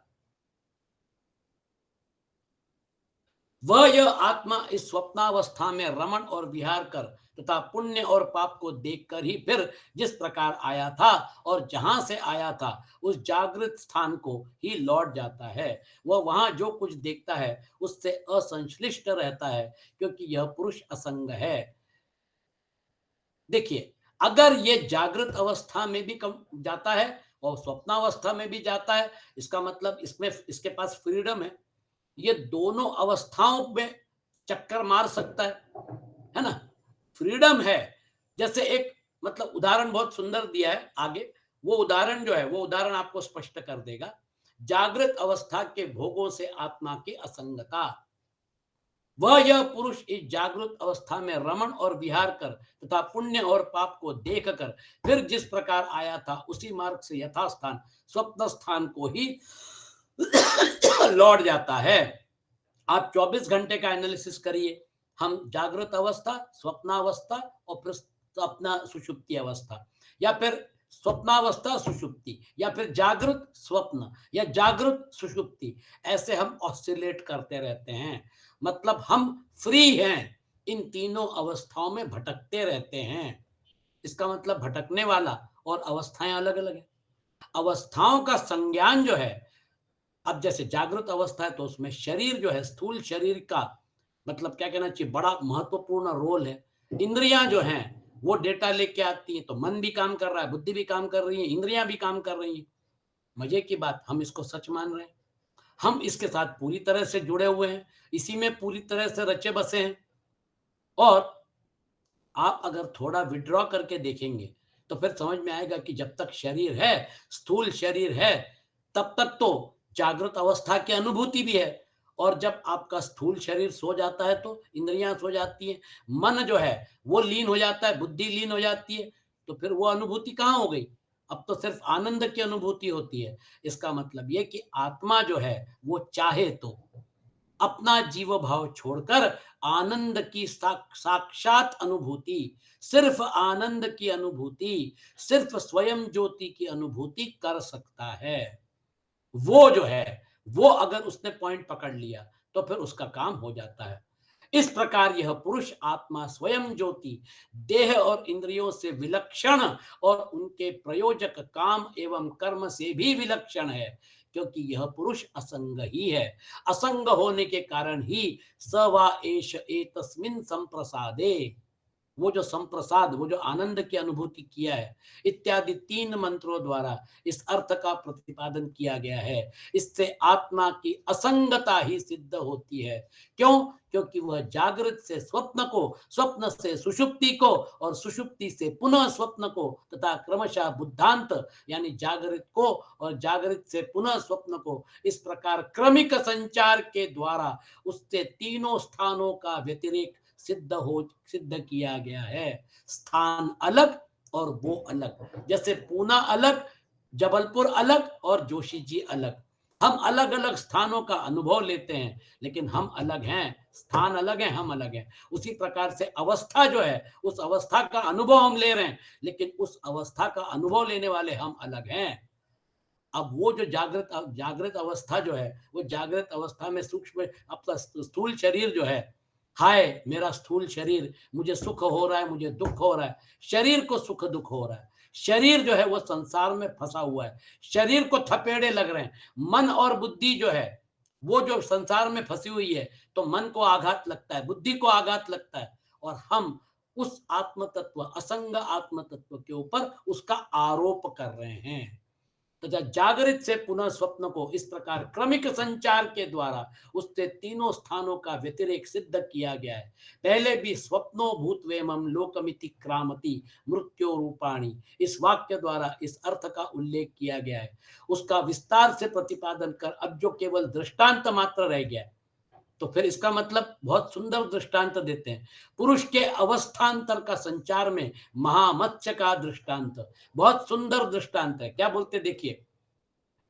वह यह आत्मा इस स्वप्नावस्था में रमण और विहार कर तथा पुण्य और पाप को देखकर ही फिर जिस प्रकार आया था और जहां से आया था उस जागृत स्थान को ही लौट जाता है। वह वहां जो कुछ देखता है उससे असंश्लिष्ट रहता है, क्योंकि यह पुरुष असंग है। देखिए, अगर ये जागृत अवस्था में भी कम जाता है और स्वप्नावस्था में भी जाता है, इसका मतलब इसमें इसके पास फ्रीडम है, ये दोनों अवस्थाओं में चक्कर मार सकता है ना? फ्रीडम है। जैसे एक मतलब उदाहरण बहुत सुंदर दिया है आगे, वो उदाहरण जो है वो उदाहरण आपको स्पष्ट कर देगा। जागृत अवस्था के भोगों से आत्मा की असंगता, वह यह पुरुष इस जागृत अवस्था में रमण और विहार कर तथा पुण्य और पाप को देख कर फिर जिस प्रकार आया था उसी मार्ग से यथास्थान स्वप्न स्थान को ही लौट जाता है। आप 24 घंटे का एनालिसिस करिए, हम जागृत अवस्था, स्वप्नावस्था और फिर अपना सुषुप्ति अवस्था, या फिर स्वप्नावस्था सुषुप्ति, या फिर जागृत स्वप्न या जागृत सुषुप्ति, ऐसे हम ऑसिलेट करते रहते हैं। मतलब हम फ्री हैं, इन तीनों अवस्थाओं में भटकते रहते हैं। इसका मतलब भटकने वाला और अवस्थाएं अलग अलग है। अवस्थाओं का संज्ञान जो है, अब जैसे जागृत अवस्था है तो उसमें शरीर जो है, स्थूल शरीर का मतलब क्या कहना चाहिए, बड़ा महत्वपूर्ण रोल है। इंद्रियां जो हैं वो डेटा लेके आती हैं, तो मन भी काम कर रहा है, बुद्धि भी काम कर रही है, इंद्रियां भी काम कर रही हैं। मजे की बात, हम इसको सच मान रहे हैं, हम इसके साथ पूरी तरह से जुड़े हुए हैं, इसी में पूरी तरह से रचे बसे हैं। और आप अगर थोड़ा विड्रॉ करके देखेंगे तो फिर समझ में आएगा कि जब तक शरीर है, स्थूल शरीर है, तब तक तो जागृत अवस्था की अनुभूति भी है। और जब आपका स्थूल शरीर सो जाता है तो इंद्रियां सो जाती हैं, मन जो है वो लीन हो जाता है, बुद्धि लीन हो जाती है, तो फिर वो अनुभूति कहाँ हो गई? अब तो सिर्फ आनंद की अनुभूति होती है। इसका मतलब ये कि आत्मा जो है वो चाहे तो अपना जीव भाव छोड़कर आनंद की साक्षात अनुभूति, सिर्फ आनंद की अनुभूति, सिर्फ स्वयं ज्योति की अनुभूति कर सकता है। वो जो है वो अगर उसने पॉइंट पकड़ लिया तो फिर उसका काम हो जाता है। इस प्रकार यह पुरुष आत्मा स्वयं ज्योति देह और इंद्रियों से विलक्षण और उनके प्रयोजक काम एवं कर्म से भी विलक्षण है, क्योंकि यह पुरुष असंग ही है। असंग होने के कारण ही स वा एष एतस्मिन् संप्रसादे, वो जो संप्रसाद, वो जो आनंद की अनुभूति किया है, इत्यादि 3 मंत्रों द्वारा इस अर्थ का प्रतिपादन किया गया है। इससे आत्मा की असंगता ही सिद्ध होती है। क्यों? क्योंकि वह जागृत से स्वप्न को, स्वप्न से सुषुप्ति को और सुषुप्ति से पुनः स्वप्न को तथा क्रमशः बुद्धांत यानी जागृत को और जागृत से पुनः स्वप्न को इस प्रकार क्रमिक संचार के द्वारा उससे तीनों स्थानों का व्यतिरेक सिद्ध किया गया है। स्थान अलग और वो अलग, जैसे पूना अलग, जबलपुर अलग और जोशी जी अलग। हम अलग अलग स्थानों का अनुभव लेते हैं, लेकिन हम अलग हैं, स्थान अलग है, हम अलग हैं। उसी प्रकार से अवस्था जो है, उस अवस्था का अनुभव हम ले रहे हैं, लेकिन उस अवस्था का अनुभव लेने वाले हम अलग हैं। अब वो जो जागृत अवस्था जो है, वो जागृत अवस्था में सूक्ष्म अपना स्थूल शरीर जो है, हाय मेरा स्थूल शरीर, मुझे सुख हो रहा है, मुझे दुख हो रहा है, शरीर को सुख दुख हो रहा है, शरीर जो है वो संसार में फंसा हुआ है, शरीर को थपेड़े लग रहे हैं। मन और बुद्धि जो है वो जो संसार में फंसी हुई है, तो मन को आघात लगता है, बुद्धि को आघात लगता है, और हम उस आत्म तत्व, असंग आत्म तत्व के ऊपर उसका आरोप कर रहे हैं। तथा जागृत से पुनः स्वप्न को इस प्रकार क्रमिक संचार के द्वारा उससे तीनों स्थानों का व्यतिरेक सिद्ध किया गया है। पहले भी स्वप्नो भूतवेमं लोकमिति क्रामति मृत्यो रूपाणी, इस वाक्य द्वारा इस अर्थ का उल्लेख किया गया है। उसका विस्तार से प्रतिपादन कर अब जो केवल दृष्टांत मात्र रह गया है, तो फिर इसका मतलब बहुत सुंदर दृष्टांत देते हैं। पुरुष के अवस्थांतर का संचार में महामत्स्य का दृष्टांत बहुत सुंदर दृष्टांत है। क्या बोलते देखिए,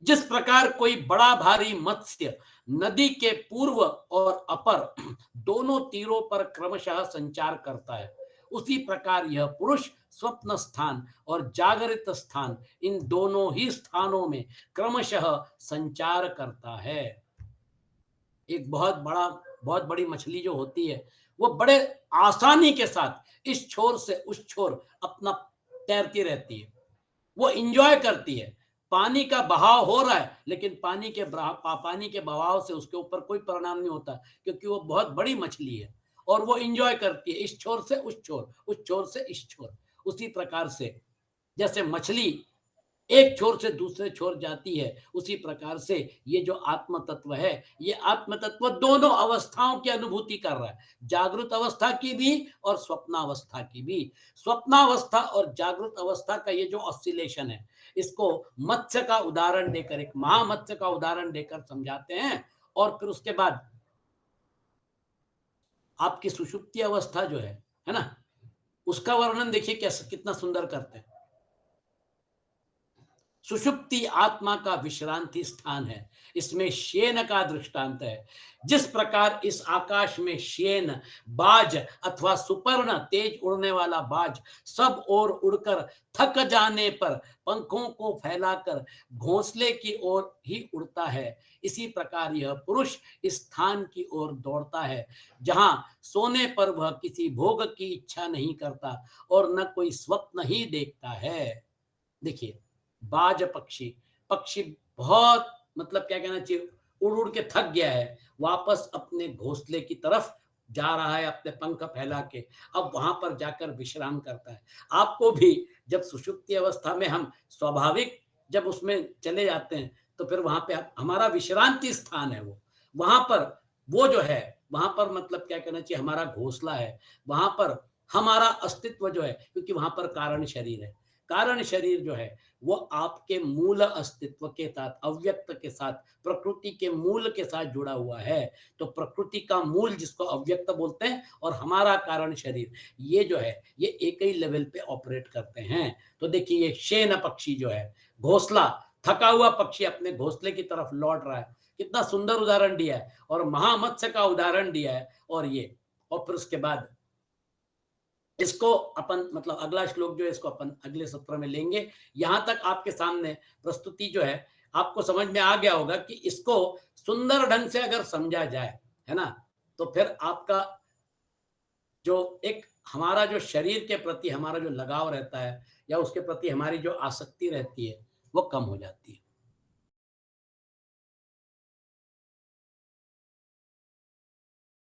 जिस प्रकार कोई बड़ा भारी मत्स्य नदी के पूर्व और अपर दोनों तीरों पर क्रमशः संचार करता है, उसी प्रकार यह पुरुष स्वप्न स्थान और जागृत स्थान, इन दोनों ही स्थानों में क्रमशः संचार करता है। एक बहुत बड़ी मछली जो होती है, वो बड़े आसानी के साथ इस छोर से उस छोर अपना तैरती रहती है। वो एंजॉय करती है। पानी का बहाव हो रहा है, लेकिन पानी के बहाव से उसके ऊपर कोई परिणाम नहीं होता, क्योंकि वो बहुत बड़ी मछली है और वो एंजॉय करती है इस छोर से उस छोर, उस छोर से इस छोर। उसी प्रकार से जैसे मछली एक छोर से दूसरे छोर जाती है, उसी प्रकार से ये जो आत्म तत्व है, ये आत्म तत्व दोनों अवस्थाओं की अनुभूति कर रहा है, जागृत अवस्था की भी और स्वप्नावस्था की भी। स्वप्नावस्था और जागृत अवस्था का ये जो ऑसिलेशन है, इसको मत्स्य का उदाहरण देकर, एक महामत्स्य का उदाहरण देकर समझाते हैं। और फिर उसके बाद आपकी सुषुप्ति अवस्था जो है ना, उसका वर्णन देखिए कैसे, कितना सुंदर करते हैं। सुषुप्ति आत्मा का विश्रांति स्थान है, इसमें शयन का दृष्टांत है। जिस प्रकार इस आकाश में शयन, बाज अथवा सुपर्ण तेज उड़ने वाला बाज सब ओर उड़कर थक जाने पर पंखों को फैलाकर घोंसले की ओर ही उड़ता है, इसी प्रकार यह पुरुष इस स्थान की ओर दौड़ता है जहां सोने पर वह किसी भोग की इच्छा नहीं करता और न कोई स्वप्न ही देखता है। देखिए, बाज पक्षी, पक्षी बहुत, मतलब क्या कहना चाहिए, उड़ उड़ के थक गया है, वापस अपने घोंसले की तरफ जा रहा है अपने पंख फैला के, अब वहां पर जाकर विश्राम करता है। आपको भी जब सुषुप्ति अवस्था में हम स्वाभाविक जब उसमें चले जाते हैं, तो फिर वहां पे हमारा विश्रांति स्थान है, वो वहां पर, वो जो है वहां पर, मतलब क्या कहना चाहिए, हमारा घोंसला है, वहां पर हमारा अस्तित्व जो है, क्योंकि वहां पर कारण शरीर है। कारण शरीर जो है वो आपके मूल अस्तित्व के साथ, अव्यक्त के साथ, प्रकृति के मूल के साथ जुड़ा हुआ है। तो प्रकृति का मूल जिसको अव्यक्त बोलते हैं और हमारा कारण शरीर, ये जो है ये एक ही लेवल पे ऑपरेट करते हैं। तो देखिए, ये शयन पक्षी जो है, घोंसला, थका हुआ पक्षी अपने घोंसले की तरफ लौट रहा है, कितना सुंदर उदाहरण दिया है, और महामत्स्य का उदाहरण दिया है। और फिर उसके बाद इसको अपन, मतलब अगला श्लोक जो है इसको अपन अगले सत्र में लेंगे। यहां तक आपके सामने प्रस्तुति जो है, आपको समझ में आ गया होगा कि इसको सुंदर ढंग से अगर समझा जाए, है ना, तो फिर आपका जो एक, हमारा जो शरीर के प्रति हमारा जो लगाव रहता है, या उसके प्रति हमारी जो आसक्ति रहती है, वो कम हो जाती है।